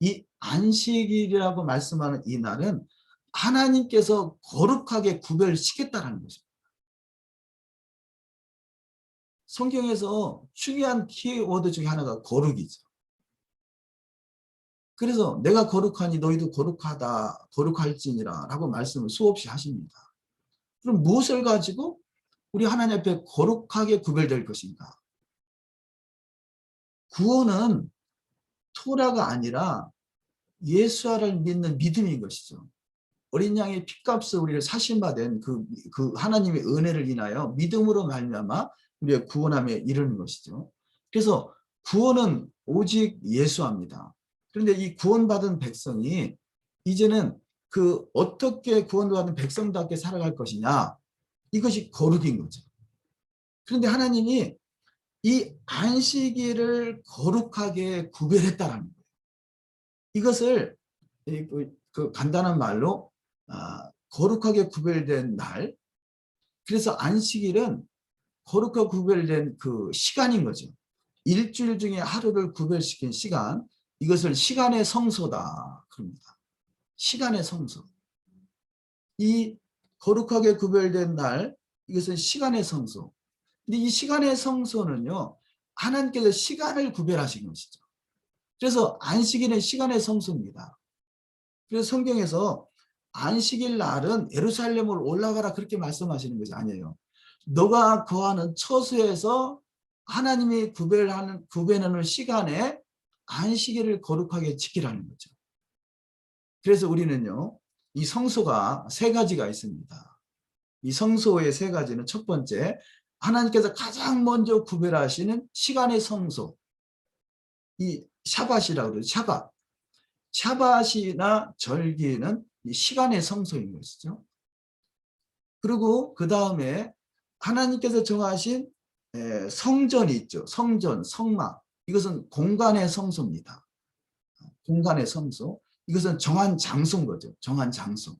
이 안식일이라고 말씀하는 이 날은 하나님께서 거룩하게 구별시켰다는 것입니다. 성경에서 중요한 키워드 중에 하나가 거룩이죠. 그래서 내가 거룩하니 너희도 거룩할지니라 라고 말씀을 수없이 하십니다. 그럼 무엇을 가지고 우리 하나님 앞에 거룩하게 구별될 것인가? 구원은 토라가 아니라 예수를 믿는 믿음인 것이죠. 어린 양의 핏값을 우리를 사신받은 그 하나님의 은혜를 인하여 믿음으로 말미암아 우리의 구원함에 이르는 것이죠. 그래서 구원은 오직 예수합니다. 그런데 이 구원받은 백성이 이제는 어떻게 구원받은 백성답게 살아갈 것이냐, 이것이 거룩인 거죠. 그런데 하나님이 이 안식일을 거룩하게 구별했다라는 거예요. 이것을 간단한 말로 거룩하게 구별된 날, 그래서 안식일은 거룩하게 구별된 그 시간인 거죠. 일주일 중에 하루를 구별시킨 시간, 이것을 시간의 성소다 그럽니다. 시간의 성소. 이 거룩하게 구별된 날, 이것은 시간의 성소. 근데 이 시간의 성소는요, 하나님께서 시간을 구별하신 것이죠. 그래서 안식일은 시간의 성소입니다. 그래서 성경에서 안식일 날은 예루살렘을 올라가라 그렇게 말씀하시는 것이 아니에요. 너가 거하는 처소에서 하나님이 구별하는 시간에 안식일을 거룩하게 지키라는 거죠. 그래서 우리는요, 이 성소가 세 가지가 있습니다. 이 성소의 세 가지는 첫 번째, 하나님께서 가장 먼저 구별하시는 시간의 성소, 이 샤밧이라고 그러죠. 샤밧. 샤밧이나 절기는 이 시간의 성소인 것이죠. 그리고 그 다음에 하나님께서 정하신 성전이 있죠. 성전, 성막. 이것은 공간의 성소입니다. 공간의 성소. 이것은 정한 장소인 거죠. 정한 장소.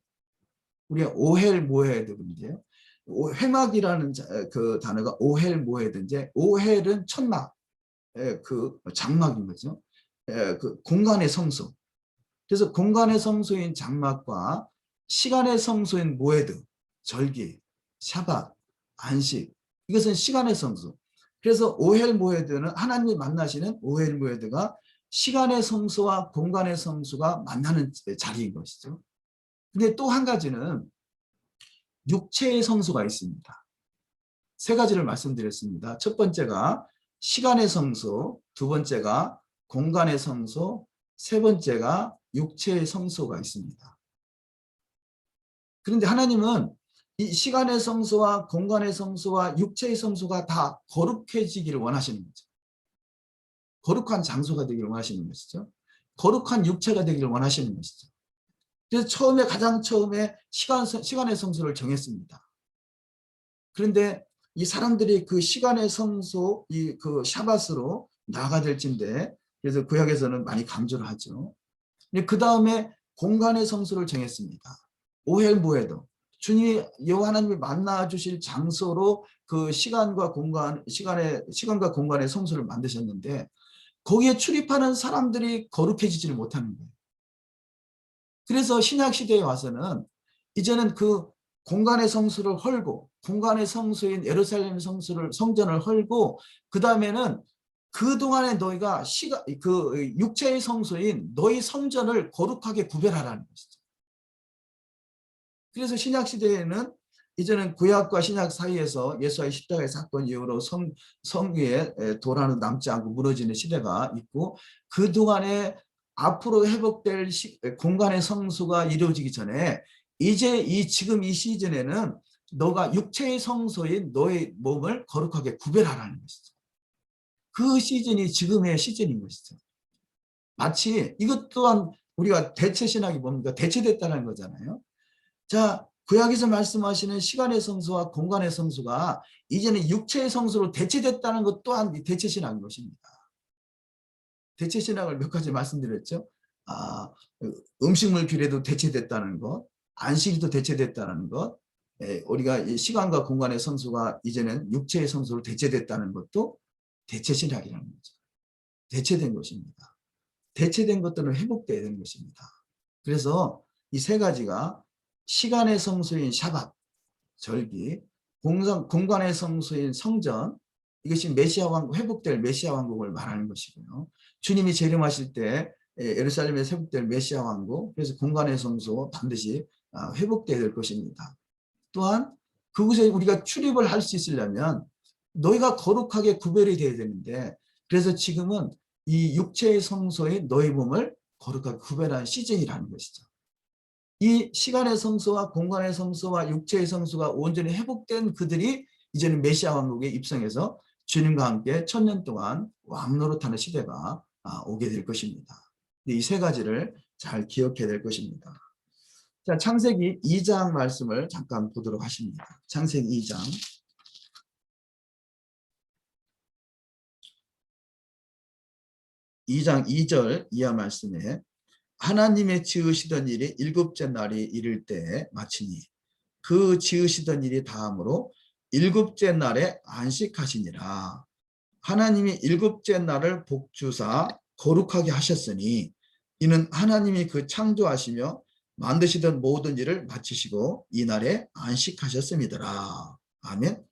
우리가 오헬 모헤드인데요. 회막이라는 그 단어가 오헬 모헤드인데, 오헬은 천막, 그 장막인 거죠. 그 공간의 성소. 그래서 공간의 성소인 장막과 시간의 성소인 모헤드, 절기, 샤밧, 안식, 이것은 시간의 성소. 그래서 오헬 모헤드는 하나님이 만나시는 오헬 모헤드가 시간의 성소와 공간의 성소가 만나는 자리인 것이죠. 근데 또 한 가지는 육체의 성소가 있습니다. 세 가지를 말씀드렸습니다. 첫 번째가 시간의 성소, 두 번째가 공간의 성소, 세 번째가 육체의 성소가 있습니다. 그런데 하나님은 이 시간의 성소와 공간의 성소와 육체의 성소가 다 거룩해지기를 원하시는 거죠. 거룩한 장소가 되기를 원하시는 것이죠. 거룩한 육체가 되기를 원하시는 것이죠. 그래서 가장 처음에 시간의 성소를 정했습니다. 그런데 이 사람들이 그 시간의 성소, 그 샤밧으로 나아가될진데, 그래서 구약에서는 많이 강조를 하죠. 그 다음에 공간의 성소를 정했습니다. 오헬 모헤드. 주님이 여호와 하나님이 만나 주실 장소로 그 시간과 공간의 성소를 만드셨는데, 거기에 출입하는 사람들이 거룩해지지를 못하는 거예요. 그래서 신약 시대에 와서는 이제는 그 공간의 성소를 헐고, 공간의 성소인 예루살렘 성전을 헐고, 그 다음에는 그동안에 너희가 그 육체의 성소인 너희 성전을 거룩하게 구별하라는 것이죠. 그래서 신약 시대에는 이제는 구약과 신약 사이에서 예수와의 십자가의 사건 이후로 성 위에 돌 남지 않고 무너지는 시대가 있고, 그동안에 앞으로 회복될 공간의 성소가 이루어지기 전에 이제 지금 이 시즌에는 너가 육체의 성소인 너의 몸을 거룩하게 구별하라는 것이죠. 그 시즌이 지금의 시즌인 것이죠. 마치 이것 또한 우리가 대체 신학이 뭡니까? 대체됐다는 거잖아요. 자, 구약에서 말씀하시는 시간의 성수와 공간의 성수가 이제는 육체의 성수로 대체됐다는 것 또한 대체신학인 것입니다. 대체신학을 몇 가지 말씀드렸죠. 음식물 규례도 대체됐다는 것, 안식일도 대체됐다는 것, 우리가 이 시간과 공간의 성수가 이제는 육체의 성수로 대체됐다는 것도 대체신학이라는 거죠. 대체된 것입니다. 대체된 것들은 회복되어야 되는 것입니다. 그래서 이 세 가지가 시간의 성수인 샤밧, 절기, 공간의 성수인 성전, 이것이 메시아 왕국, 회복될 메시아 왕국을 말하는 것이고요. 주님이 재림하실 때 예루살렘에 회복될 메시아 왕국, 그래서 공간의 성수 반드시 회복되어야 될 것입니다. 또한 그곳에 우리가 출입을 할 수 있으려면 너희가 거룩하게 구별이 되어야 되는데, 그래서 지금은 이 육체의 성소의 너희 몸을 거룩하게 구별하는 시즌이라는 것이죠. 이 시간의 성소와 공간의 성소와 육체의 성소가 온전히 회복된 그들이 이제는 메시아 왕국에 입성해서 주님과 함께 1000년 동안 왕노릇하는 시대가 오게 될 것입니다. 이 세 가지를 잘 기억해야 될 것입니다. 자, 창세기 2장 말씀을 잠깐 보도록 하십니다. 창세기 2장. 2장 2절 이하 말씀에 하나님의 지으시던 일이 일곱째 날이 이를 때에 마치니 그 지으시던 일이 다음으로 일곱째 날에 안식하시니라. 하나님이 일곱째 날을 복주사 거룩하게 하셨으니 이는 하나님이 그 창조하시며 만드시던 모든 일을 마치시고 이 날에 안식하셨음이더라. 아멘.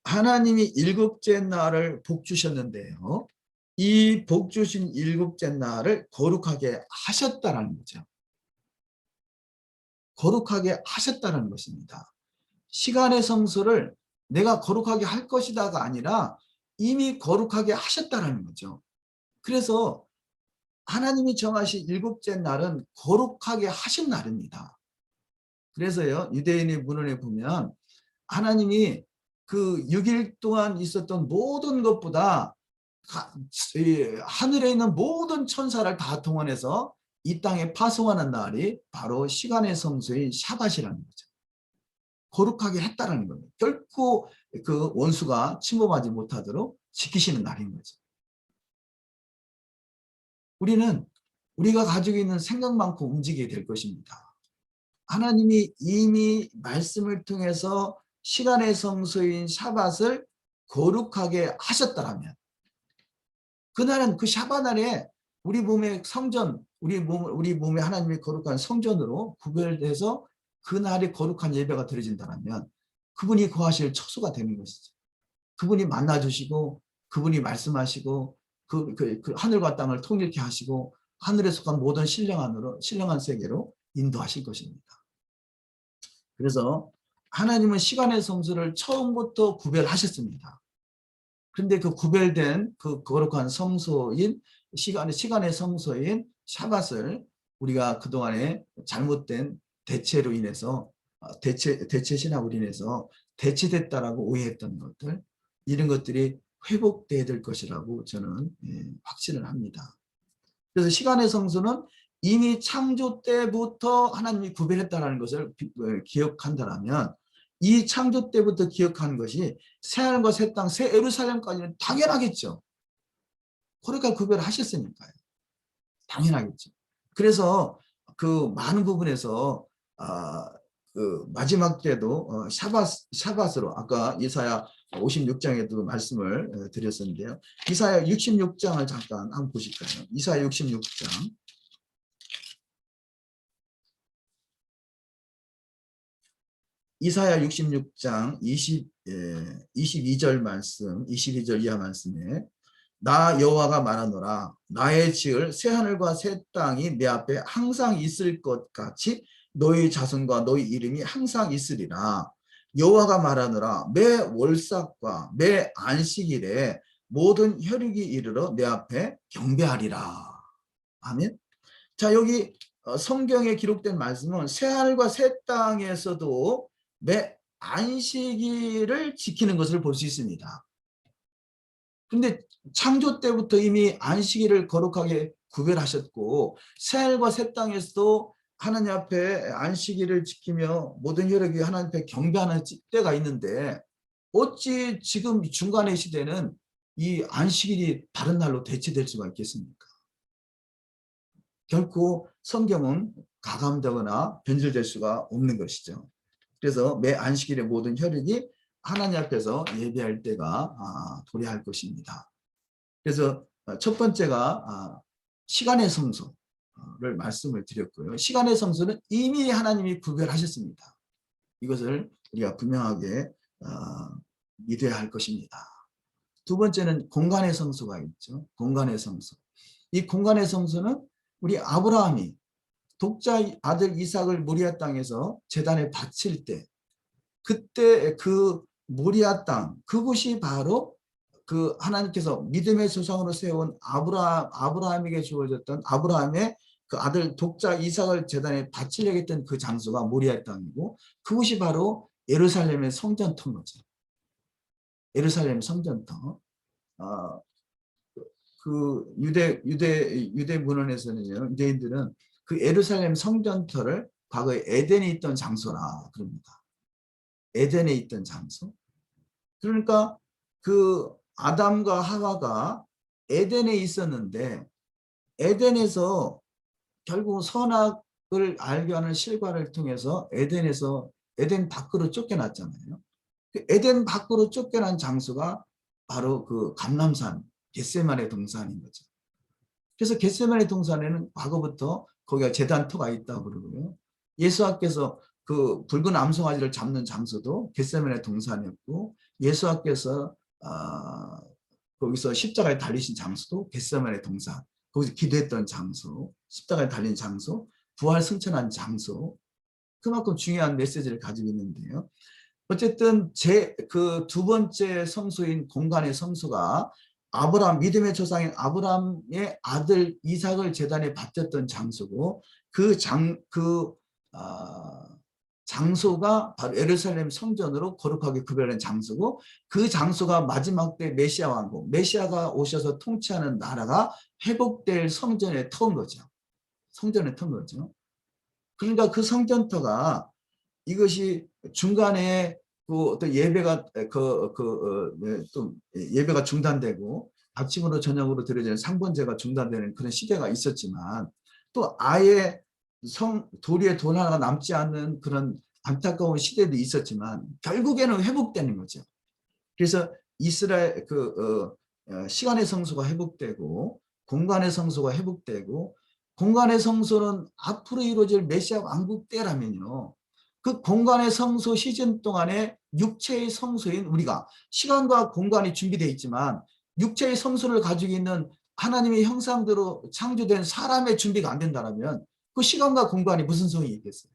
하나님이 일곱째 날을 복주셨는데요. 이 복주신 일곱째 날을 거룩하게 하셨다는 거죠. 거룩하게 하셨다는 것입니다. 시간의 성소를 내가 거룩하게 할 것이다가 아니라 이미 거룩하게 하셨다는 거죠. 그래서 하나님이 정하신 일곱째 날은 거룩하게 하신 날입니다. 그래서요, 유대인의 문헌에 보면 하나님이 그 6일 동안 있었던 모든 것보다 하늘에 있는 모든 천사를 다 동원해서 이 땅에 파송하는 날이 바로 시간의 성소인 샤밧이라는 거죠. 거룩하게 했다는 겁니다. 결코 그 원수가 침범하지 못하도록 지키시는 날인 거죠. 우리는 우리가 가지고 있는 생각만큼 움직이게 될 것입니다. 하나님이 이미 말씀을 통해서 시간의 성소인 샤밧을 거룩하게 하셨다면 그날은 그 샤밧 날에 우리 몸의 성전, 우리 몸에 하나님의 거룩한 성전으로 구별돼서 그날이 거룩한 예배가 드려진다면 그분이 거하실 처소가 되는 것이죠. 그분이 만나주시고 그분이 말씀하시고 그 하늘과 땅을 통일케 하시고 하늘에 속한 모든 신령한 세계로 인도하실 것입니다. 그래서 하나님은 시간의 성수를 처음부터 구별하셨습니다. 그런데 그 구별된 그 거룩한 성소인 시간의 성소인 샤밧을 우리가 그동안에 잘못된 대체로 인해서 대체 신학으로 인해서 대체됐다라고 오해했던 것들, 이런 것들이 회복돼야 될 것이라고 저는 확신을 합니다. 그래서 시간의 성수는 이미 창조 때부터 하나님이 구별했다는 것을 기억한다면 이 창조 때부터 기억한 것이 새하늘과 새 땅, 새 예루살렘까지는 당연하겠죠. 그러니까 구별하셨으니까요. 당연하겠죠. 그래서 그 많은 부분에서 그 마지막 때도 샤밧으로 아까 이사야 56장에도 말씀을 드렸었는데요. 이사야 66장을 잠깐 한번 보실까요? 이사야 66장. 이사야 66장 22절 말씀, 22절 이하 말씀에 나 여호와가 말하노라 나의 지을 새하늘과 새 땅이 내 앞에 항상 있을 것 같이 너희 자손과 너희 이름이 항상 있으리라. 여호와가 말하노라 매 월삭과 매 안식일에 모든 혈육이 이르러 내 앞에 경배하리라. 아멘. 자, 여기 성경에 기록된 말씀은 새하늘과 새 땅에서도 매 안식일을 지키는 것을 볼 수 있습니다. 근데 창조 때부터 이미 안식일을 거룩하게 구별하셨고 새하늘과 새 땅에서도 하나님 앞에 안식일을 지키며 모든 혈육이 하나님 앞에 경배하는 때가 있는데 어찌 지금 중간의 시대는 이 안식일이 다른 날로 대체될 수가 있겠습니까? 결코 성경은 가감되거나 변질될 수가 없는 것이죠. 그래서 매 안식일의 모든 혈육이 하나님 앞에서 예배할 때가 도래할 것입니다. 그래서 첫 번째가 시간의 성소를 말씀을 드렸고요. 시간의 성소는 이미 하나님이 구별하셨습니다. 이것을 우리가 분명하게 믿어야 할 것입니다. 두 번째는 공간의 성소가 있죠. 공간의 성소. 이 공간의 성소는 우리 아브라함이 독자 아들 이삭을 모리아 땅에서 제단에 바칠 때 그때 그 모리아 땅 그곳이 바로 그 하나님께서 믿음의 조상으로 세운 아브라함에게 주어졌던 아브라함의 그 아들 독자 이삭을 제단에 바치려고 했던 그 장소가 모리아 땅이고 그곳이 바로 예루살렘의 성전터인 거죠. 예루살렘 성전터. 그 유대 문헌에서는요, 유대인들은 그 예루살렘 성전터를 과거에 에덴에 있던 장소라 그럽니다. 에덴에 있던 장소. 그러니까 그 아담과 하와가 에덴에 있었는데 에덴에서 결국 선악을 알게 하는 실과를 통해서 에덴에서 에덴 밖으로 쫓겨났잖아요. 그 에덴 밖으로 쫓겨난 장소가 바로 그 감람산 겟세마네 동산인 거죠. 그래서 겟세마네 동산에는 과거부터 거기가 제단터가 있다고 그러고요. 예수님께서 그 붉은 암송아지를 잡는 장소도 겟세마네 동산이었고 예수님께서 거기서 십자가에 달리신 장소도 겟세마네 동산, 거기서 기도했던 장소, 십자가에 달린 장소, 부활 승천한 장소, 그만큼 중요한 메시지를 가지고 있는데요. 어쨌든 그 두 번째 성소인 공간의 성소가 아브라함 믿음의 조상인 아브라함의 아들 이삭을 제단에 바쳤던 장소고 장소가 바로 예루살렘 성전으로 거룩하게 구별된 장소고 그 장소가 마지막 때 메시아 왕국 메시아가 오셔서 통치하는 나라가 회복될 성전에 터인 거죠. 성전에 터인 거죠. 그러니까 그 성전터가 이것이 중간에 그 어떤 예배가 또 예배가 중단되고 아침으로 저녁으로 드려지는 상번제가 중단되는 그런 시대가 있었지만 또 아예 도리에 돈 하나가 남지 않는 그런 안타까운 시대도 있었지만 결국에는 회복되는 거죠. 그래서 이스라엘 시간의 성소가 회복되고 공간의 성소가 회복되고 공간의 성소는 앞으로 이루어질 메시아 왕국 때라면요. 그 공간의 성소 시즌 동안에 육체의 성소인 우리가 시간과 공간이 준비되어 있지만 육체의 성소를 가지고 있는 하나님의 형상대로 창조된 사람의 준비가 안 된다면 그 시간과 공간이 무슨 소용이 있겠어요?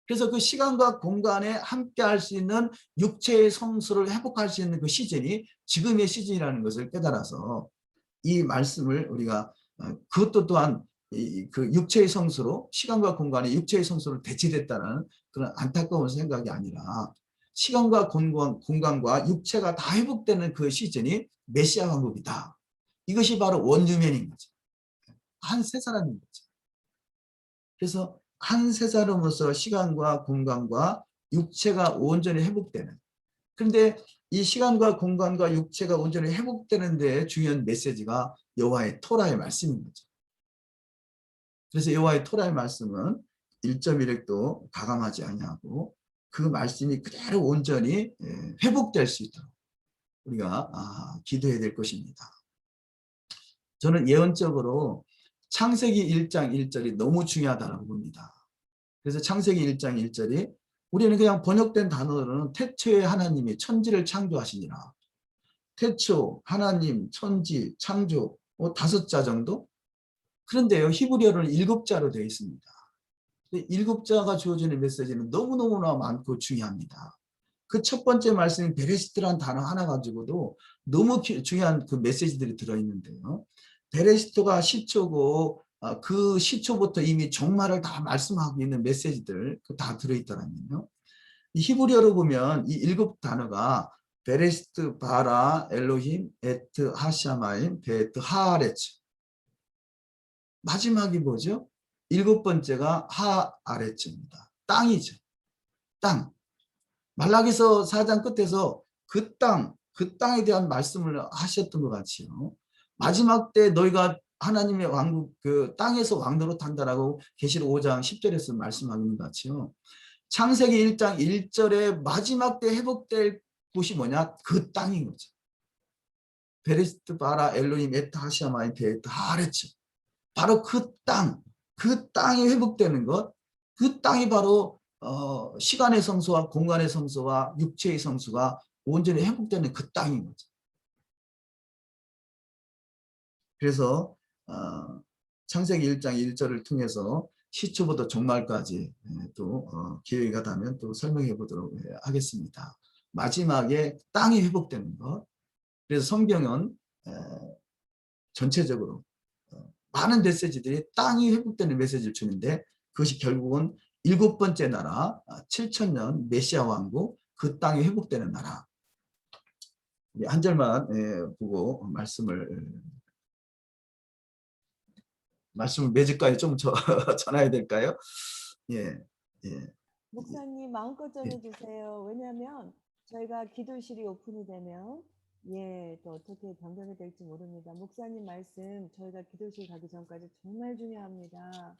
그래서 그 시간과 공간에 함께 할 수 있는 육체의 성소를 회복할 수 있는 그 시즌이 지금의 시즌이라는 것을 깨달아서 이 말씀을 우리가 그것도 또한 그 육체의 성소로 시간과 공간이 육체의 성소로 대체됐다는 그런 안타까운 생각이 아니라 시간과 공간과 육체가 다 회복되는 그 시즌이 메시아 왕국이다. 이것이 바로 원유맨인 거죠. 한 세 사람인 거죠. 그래서 한 세 사람으로서 시간과 공간과 육체가 온전히 회복되는. 그런데 이 시간과 공간과 육체가 온전히 회복되는 데 중요한 메시지가 여호와의 토라의 말씀인 거죠. 그래서 여호와의 토라의 말씀은 1.1획도 가감하지 아니하고 그 말씀이 그대로 온전히 회복될 수 있도록 우리가 기도해야 될 것입니다. 저는 예언적으로 창세기 1장 1절이 너무 중요하다고 봅니다. 그래서 창세기 1장 1절이 우리는 그냥 번역된 단어로는 태초에 하나님이 천지를 창조하시니라. 태초, 하나님, 천지, 창조 5자 정도? 그런데요. 히브리어로는 7자로 되어 있습니다. 7자가 주어지는 메시지는 너무너무나 많고 중요합니다. 그 첫 번째 말씀인 베레시트라는 단어 하나 가지고도 너무 중요한 그 메시지들이 들어있는데요. 베레시트가 시초고 그 시초부터 이미 종말을 다 말씀하고 있는 메시지들 다 들어있더라면요. 이 히브리어로 보면 이 7단어가 베레시트 바라 엘로힘 에트 하샤마임 베트 하아레츠 마지막이 뭐죠? 일곱 번째가 하아레츠입니다. 땅이죠. 땅. 말라기서 4장 끝에서 그 땅에 대한 말씀을 하셨던 것 같이요. 마지막 때 너희가 하나님의 왕국, 그 땅에서 왕노릇 한다라고 계시록 5장 10절에서 말씀하는 것 같이요. 창세기 1장 1절에 마지막 때 회복될 곳이 뭐냐? 그 땅인 거죠. 베리스트 바라 엘로임 에타 하시아마인 베에타 하레츠. 바로 그 땅이 회복되는 것, 그 땅이 바로 시간의 성소와 공간의 성소와 육체의 성소가 온전히 회복되는 그 땅인 거죠. 그래서 창세기 1장 1절을 통해서 시초부터 종말까지 또 기회가 되면 또 설명해 보도록 하겠습니다. 마지막에 땅이 회복되는 것. 그래서 성경은 전체적으로 많은 메시지들이 땅이 회복되는 메시지를 주는데 그것이 결국은 일곱 번째 나라 7,000년 메시아 왕국 그 땅이 회복되는 나라. 한 절만 보고 말씀을 매직까지 좀 전해야 될까요? 예, 예. 목사님 마음껏 전해주세요. 왜냐하면 저희가 기도실이 오픈이 되면 또 어떻게 변경이 될지 모릅니다. 목사님 말씀 저희가 기도실 가기 전까지 정말 중요합니다.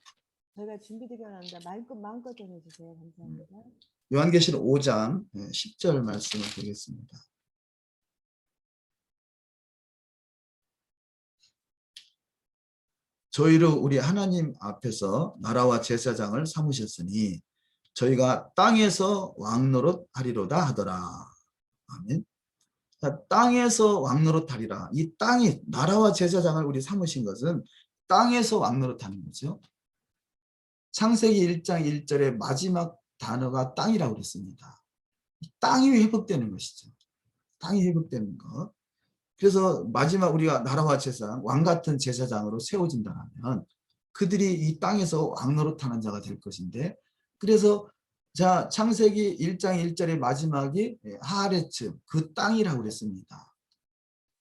저희가 준비되기 원합니다. 마음껏 전해주세요. 감사합니다. 요한계시록 5장 10절 말씀을 보겠습니다. 저희를 우리 하나님 앞에서 나라와 제사장을 삼으셨으니 저희가 땅에서 왕노릇 하리로다 하더라. 아멘. 땅에서 왕노릇 하리라. 이 땅이 나라와 제사장을 우리 삼으신 것은 땅에서 왕노릇 하는 거죠. 창세기 1장 1절의 마지막 단어가 땅이라고 그랬습니다. 땅이 회복되는 것이죠. 땅이 회복되는 것. 그래서 마지막 우리가 나라와 제사장, 왕 같은 제사장으로 세워진다면 그들이 이 땅에서 왕노릇하는 자가 될 것인데, 그래서 자 창세기 1장 1절의 마지막이 하레츠, 그 땅이라고 그랬습니다.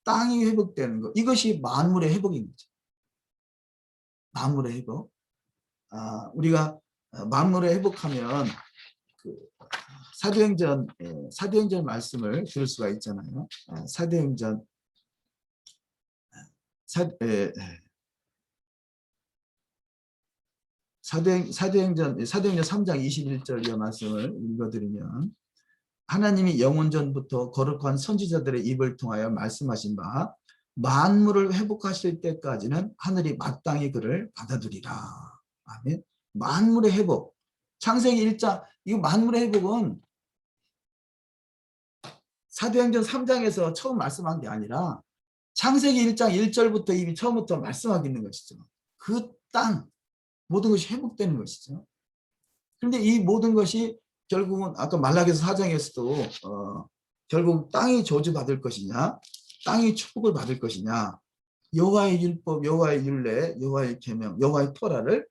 땅이 회복되는 것, 이것이 만물의 회복인 거죠. 만물의 회복. 우리가 만물의 회복하면 그 사도행전 말씀을 들을 수가 있잖아요. 사도행전 사도행전 3장 21절 이 말씀을 읽어드리면, 하나님이 영원전부터 거룩한 선지자들의 입을 통하여 말씀하신 바 만물을 회복하실 때까지는 하늘이 마땅히 그를 받아들이라. 아멘. 만물의 회복. 창세기 1장, 이거 만물의 회복은 사도행전 3장에서 처음 말씀한 게 아니라 창세기 1장 1절부터 이미 처음부터 말씀하고 있는 것이죠. 그 땅, 모든 것이 회복되는 것이죠. 그런데 이 모든 것이 결국은 아까 말라기서 4장에서도 결국 땅이 저주받을 것이냐, 땅이 축복을 받을 것이냐, 여호와의 율법, 여호와의 율례, 여호와의 계명, 여호와의 토라를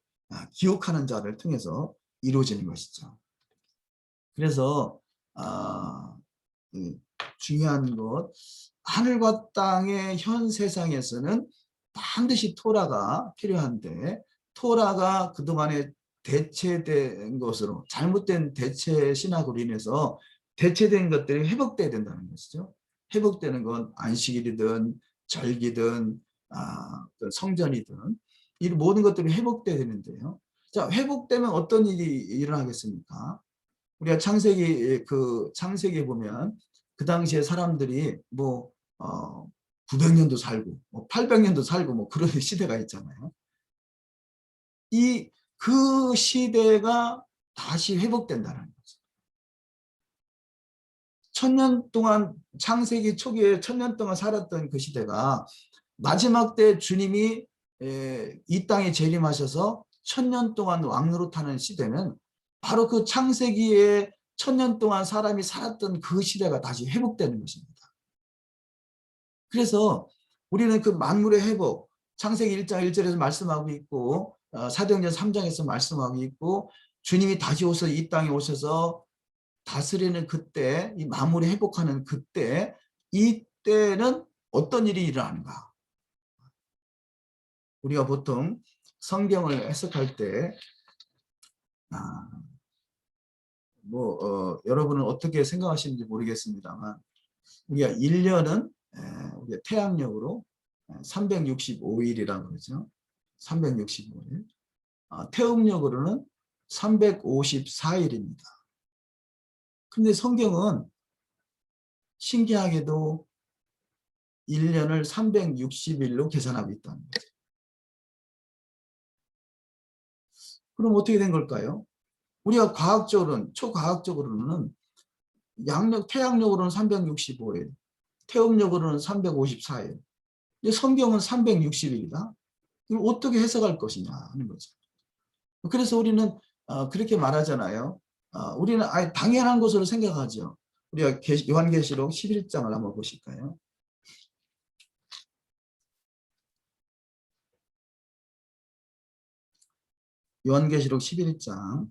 기억하는 자를 통해서 이루어지는 것이죠. 그래서 중요한 것, 하늘과 땅의 현 세상에서는 반드시 토라가 필요한데, 토라가 그동안에 대체된 것으로, 잘못된 대체 신학으로 인해서 대체된 것들이 회복돼야 된다는 것이죠. 회복되는 건 안식일이든 절기든 성전이든 이 모든 것들이 회복돼야 되는데요. 자, 회복되면 어떤 일이 일어나겠습니까? 우리가 창세기에 보면 그 당시에 사람들이 900년도 살고 800년도 살고 그런 시대가 있잖아요. 그 시대가 다시 회복된다는 거죠. 1000년 동안, 창세기 초기에 1000년 동안 살았던 그 시대가 마지막 때 주님이 이 땅에 재림하셔서 1000년 동안 왕노릇하는 시대는 바로 그 창세기에 1000년 동안 사람이 살았던 그 시대가 다시 회복되는 것입니다. 그래서 우리는 그 만물의 회복, 창세기 1장 1절에서 말씀하고 있고 사도행전 3장에서 말씀하고 있고, 주님이 다시 오셔서 이 땅에 오셔서 다스리는 그때, 이 만물이 회복하는 그때, 이때는 어떤 일이 일어나는가? 우리가 보통 성경을 해석할 때 여러분은 어떻게 생각하시는지 모르겠습니다만 우리가 1년은 우리가 태양력으로 365일이라고 그러죠. 365일. 태음력으로는 354일입니다. 근데 성경은 신기하게도 1년을 360일로 계산하고 있다는 거죠. 그럼 어떻게 된 걸까요? 우리가 초과학적으로는 태양력으로는 365일, 태음력으로는 354일. 근데 성경은 360일이다. 이걸 어떻게 해석할 것이냐 하는 거죠. 그래서 우리는 그렇게 말하잖아요. 우리는 아예 당연한 것으로 생각하죠. 우리가 요한계시록 11장을 한번 보실까요? 요한계시록 11장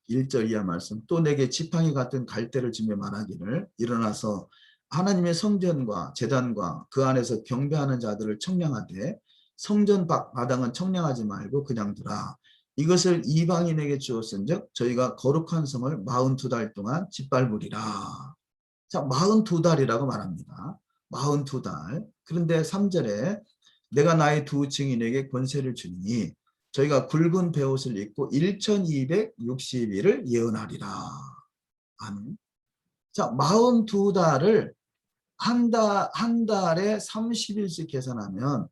1절 이하 말씀. 또 내게 지팡이 같은 갈대를 주며 말하기를 일어나서 하나님의 성전과 제단과 그 안에서 경배하는 자들을 청량하되 성전 마당은 청량하지 말고 그냥 두라. 이것을 이방인에게 주었은즉 저희가 거룩한 성을 42달 동안 짓밟으리라. 자, 42달이라고 말합니다. 42달. 그런데 3절에 내가 나의 두 증인에게 권세를 주니 저희가 굵은 베옷을 입고 1260일을 예언하리라. 아멘. 자, 42달을 한 달에 30일씩 계산하면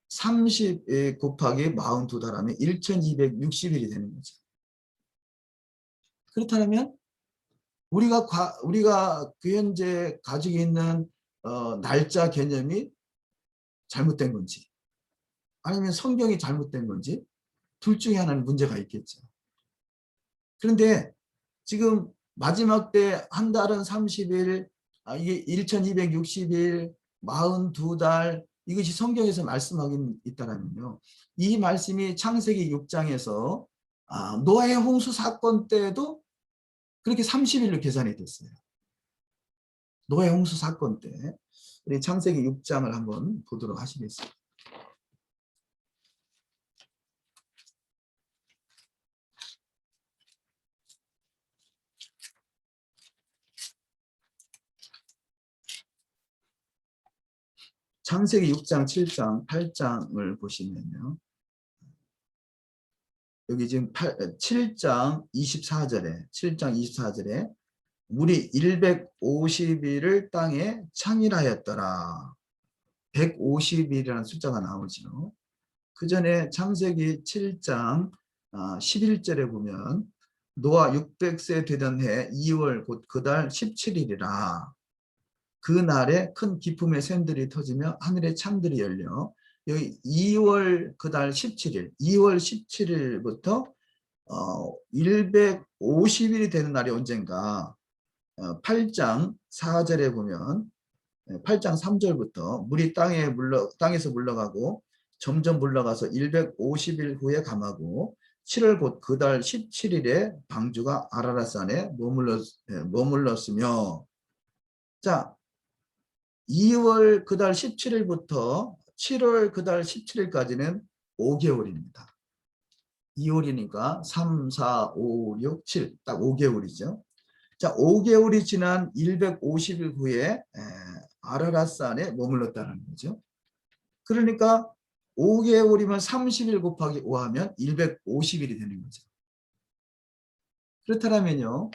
30 곱하기 42달 하면 1260일이 되는 거죠. 그렇다면 우리가 그 현재 가지고 있는 날짜 개념이 잘못된 건지 아니면 성경이 잘못된 건지 둘 중에 하나는 문제가 있겠죠. 그런데 지금 마지막 때 한 달은 30일, 이게 1260일, 42달 이것이 성경에서 말씀하고 있다면요. 이 말씀이 창세기 6장에서 노아의 홍수 사건 때도 그렇게 30일로 계산이 됐어요. 노아의 홍수 사건 때. 우리 창세기 6장을 한번 보도록 하시겠습니다. 창세기 6장, 7장, 8장을 보시면요. 여기 지금 7장 24절에 물이 150일을 땅에 창일하였더라. 150일이라는 숫자가 나오죠. 그 전에 창세기 7장 11절에 보면 노아 600세 되던 해 2월 곧 그달 17일이라. 그날에 큰 기품의 샘들이 터지며 하늘의 창들이 열려 여기 2월 그달 17일 2월 17일부터 150일이 되는 날이 언젠가 8장 4절에 보면 8장 3절부터 물이 땅에서 물러가고 점점 물러가서 150일 후에 감하고 7월 곧 그달 17일에 방주가 아라랏산에 머물렀으며 자 2월 그달 17일부터 7월 그달 17일까지는 5개월입니다. 2월이니까 3, 4, 5, 6, 7 딱 5개월이죠. 자, 5개월이 지난 150일 후에 아라랏산에 머물렀다는 거죠. 그러니까 5개월이면 30일 곱하기 5하면 150일이 되는 거죠. 그렇다면요.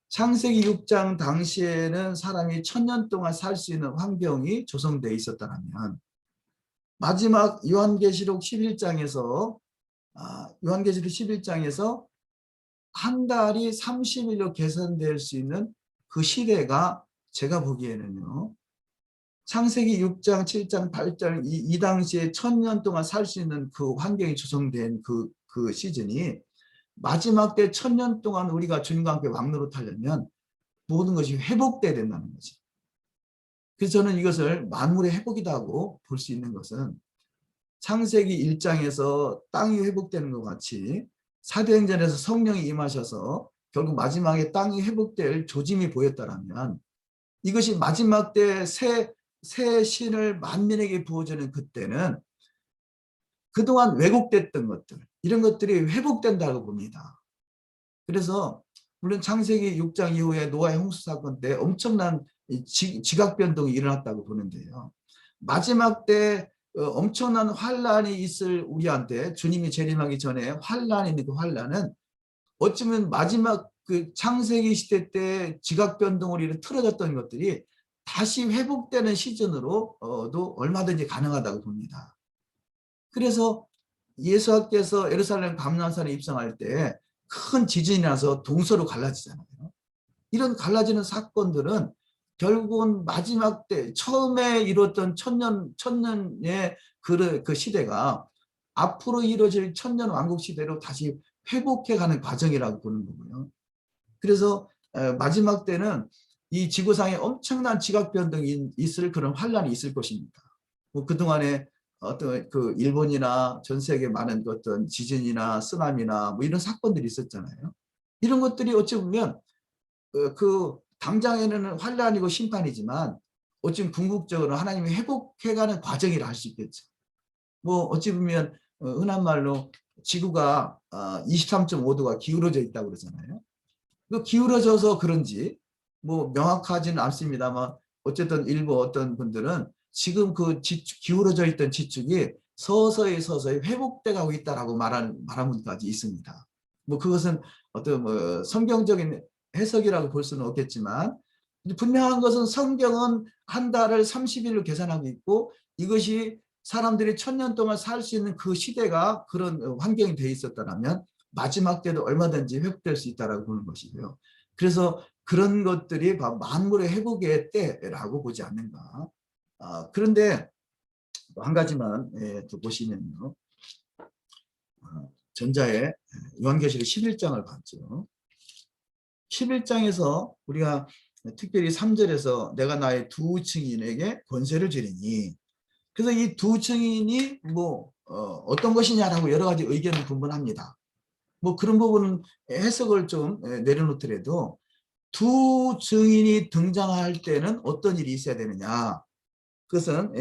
창세기 6장 당시에는 사람이 1000년 동안 살 수 있는 환경이 조성되어 있었다면 마지막 요한계시록 11장에서 한 달이 30일로 계산될 수 있는 그 시대가 제가 보기에는요. 창세기 6장, 7장, 8장 이 당시에 1000년 동안 살 수 있는 그 환경이 조성된 그 시즌이 마지막 때 1000년 동안 우리가 주님과 함께 왕노릇하려면 모든 것이 회복돼야 된다는 거죠. 그래서 저는 이것을 만물의 회복이라고 볼 수 있는 것은 창세기 1장에서 땅이 회복되는 것 같이 사도행전에서 성령이 임하셔서 결국 마지막에 땅이 회복될 조짐이 보였다면 이것이 마지막 때 새 신을 만민에게 부어주는 그때는 그동안 왜곡됐던 것들, 이런 것들이 회복된다고 봅니다. 그래서 물론 창세기 6장 이후에 노아의 홍수 사건 때 엄청난 지각 변동이 일어났다고 보는데요. 마지막 때 엄청난 환란이 있을 우리한테, 주님이 재림하기 전에 환란이 있는 그 환란은 어쩌면 마지막 그 창세기 시대 때 지각 변동으로 이렇게 틀어졌던 것들이 다시 회복되는 시즌으로도 얼마든지 가능하다고 봅니다. 그래서 예수께서 예루살렘 감람산에 입성할 때 큰 지진이 나서 동서로 갈라지잖아요. 이런 갈라지는 사건들은 결국은 마지막 때 처음에 이뤘던 천년의 그 시대가 앞으로 이루어질 천년 왕국 시대로 다시 회복해가는 과정이라고 보는 거고요. 그래서 마지막 때는 이 지구상에 엄청난 지각 변동이 있을 그런 환란이 있을 것입니다. 뭐 그동안에 어떤 그 일본이나 전 세계 많은 어떤 지진이나 쓰나미나 뭐 이런 사건들이 있었잖아요. 이런 것들이 어찌 보면 그 당장에는 환란이고 심판이지만 어찌 궁극적으로 하나님이 회복해가는 과정이라 할 수 있겠죠. 뭐 어찌 보면 흔한 말로 지구가 23.5도가 기울어져 있다고 그러잖아요. 그 기울어져서 그런지 뭐 명확하지는 않습니다만 어쨌든 일부 어떤 분들은 지금 그 기울어져 있던 지축이 서서히 회복돼 가고 있다라고 말한 분까지 있습니다. 뭐 그것은 어떤 뭐 성경적인 해석이라고 볼 수는 없겠지만 분명한 것은 성경은 한 달을 30일로 계산하고 있고 이것이 사람들이 1000년 동안 살 수 있는 그 시대가 그런 환경이 돼 있었다면 마지막 때도 얼마든지 회복될 수 있다라고 보는 것이고요. 그래서 그런 것들이 만물의 회복의 때라고 보지 않는가. 그런데 한 가지만 또 보시면요. 전자의 요한계시록 11장을 봤죠. 11장에서 우리가 특별히 3절에서 내가 나의 두 증인에게 권세를 주리니, 그래서 이 두 증인이 뭐 어떤 것이냐라고 여러 가지 의견을 분분합니다. 뭐 그런 부분은 해석을 좀 내려놓더라도 두 증인이 등장할 때는 어떤 일이 있어야 되느냐. 그것은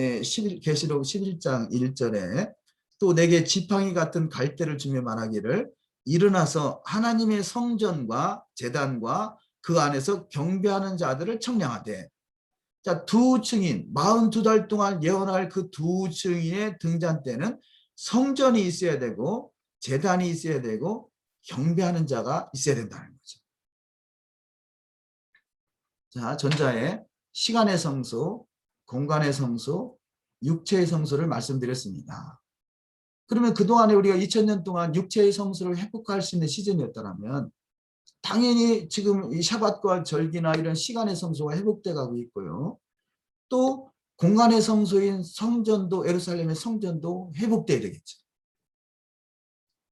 계시록 11장 1절에 또 내게 지팡이 같은 갈대를 주며 말하기를 일어나서 하나님의 성전과 제단과 그 안에서 경배하는 자들을 청량하되. 자, 두 증인, 42달 동안 예언할 그 두 증인의 등장 때는 성전이 있어야 되고 제단이 있어야 되고 경배하는 자가 있어야 된다는 거죠. 자, 전자의 시간의 성소, 공간의 성소, 육체의 성소를 말씀드렸습니다. 그러면 그동안에 우리가 2000년 동안 육체의 성소를 회복할 수 있는 시즌이었다면 당연히 지금 이 샤밧과 절기나 이런 시간의 성소가 회복돼 가고 있고요. 또 공간의 성소인 성전도, 예루살렘의 성전도 회복돼야 되겠죠.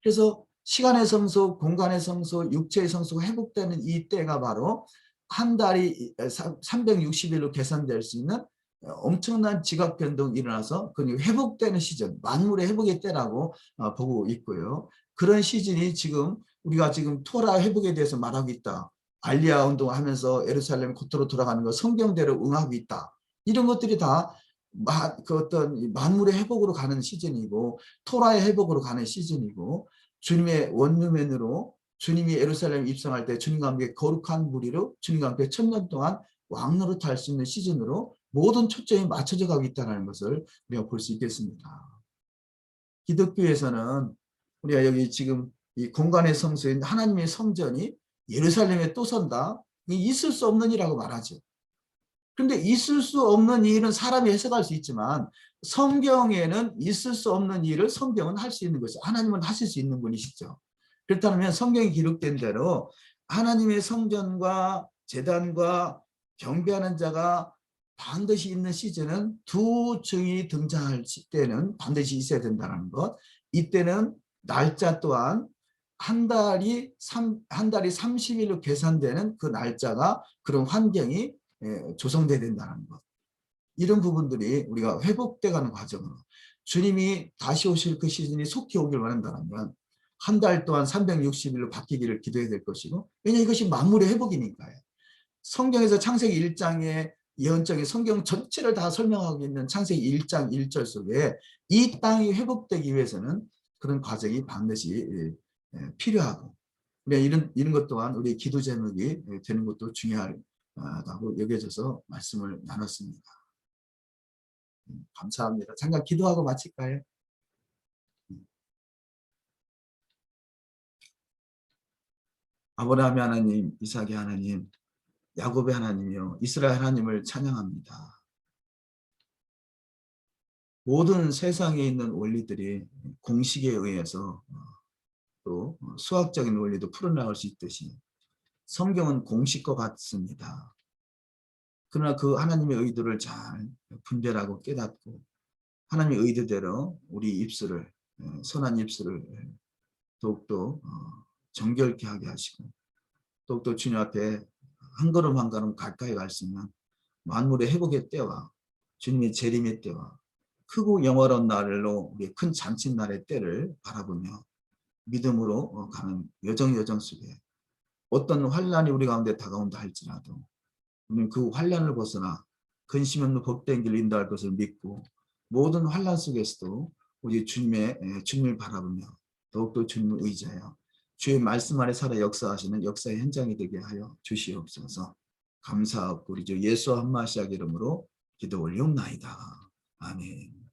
그래서 시간의 성소, 공간의 성소, 육체의 성소가 회복되는 이 때가 바로 한 달이 360일로 계산될 수 있는 엄청난 지각 변동이 일어나서 그 회복되는 시즌, 만물의 회복의 때라고 보고 있고요. 그런 시즌이 지금 우리가 지금 토라 회복에 대해서 말하고 있다. 알리아 운동을 하면서 예루살렘 고토로 돌아가는 거 성경대로 응하고 있다. 이런 것들이 다 그 어떤 만물의 회복으로 가는 시즌이고 토라의 회복으로 가는 시즌이고 주님의 원루맨으로 주님이 예루살렘 입성할 때 주님과 함께 거룩한 무리로 주님과 함께 1000년 동안 왕노릇 할 수 있는 시즌으로 모든 초점이 맞춰져 가고 있다는 것을 우리가 볼 수 있겠습니다. 기독교에서는 우리가 여기 지금 이 공간의 성소인 하나님의 성전이 예루살렘에 또 선다. 있을 수 없는 일이라고 말하죠. 그런데 있을 수 없는 일은 사람이 해석할 수 있지만 성경에는 있을 수 없는 일을 성경은 할 수 있는 것이죠. 하나님은 하실 수 있는 분이시죠. 그렇다면 성경에 기록된 대로 하나님의 성전과 제단과 경배하는 자가 반드시 있는 시즌은 두 증인이 등장할 때는 반드시 있어야 된다는 것. 이때는 날짜 또한 한 달이 30일로 계산되는 그 날짜가 그런 환경이 조성돼야 된다는 것. 이런 부분들이 우리가 회복돼가는 과정으로 주님이 다시 오실 그 시즌이 속히 오길 원한다면 한 달 동안 360일로 바뀌기를 기도해야 될 것이고, 왜냐하면 이것이 만물의 회복이니까요. 성경에서 창세기 1장에 예언적인 성경 전체를 다 설명하고 있는 창세기 1장 1절 속에 이 땅이 회복되기 위해서는 그런 과정이 반드시 필요하고, 이런 것 또한 우리 기도 제목이 되는 것도 중요하다고 여겨져서 말씀을 나눴습니다. 감사합니다. 잠깐 기도하고 마칠까요? 아브라함의 하나님, 이삭의 하나님, 야곱의 하나님이요 이스라엘 하나님을 찬양합니다. 모든 세상에 있는 원리들이 공식에 의해서 또 수학적인 원리도 풀어나갈 수 있듯이 성경은 공식과 같습니다. 그러나 그 하나님의 의도를 잘 분별하고 깨닫고 하나님의 의도대로 우리 입술을, 선한 입술을 더욱더 정결케 하게 하시고, 더욱더 주님 앞에 한 걸음 한 걸음 가까이 갈 수 있는 만물의 회복의 때와 주님의 재림의 때와 크고 영화로운 날로 우리 큰 잔칫날의 때를 바라보며 믿음으로 가는 여정 속에 어떤 환란이 우리 가운데 다가온다 할지라도 우리는 그 환란을 벗어나 근심 없는 복된 길을 인도할 것을 믿고 모든 환란 속에서도 우리 주님을 바라보며 더욱더 주님을 의지하여 주의 말씀 안에 살아 역사하시는 역사의 현장이 되게 하여 주시옵소서. 감사하고 우리 주 예수 한마시아 이름으로 기도 올리옵나이다. 아멘.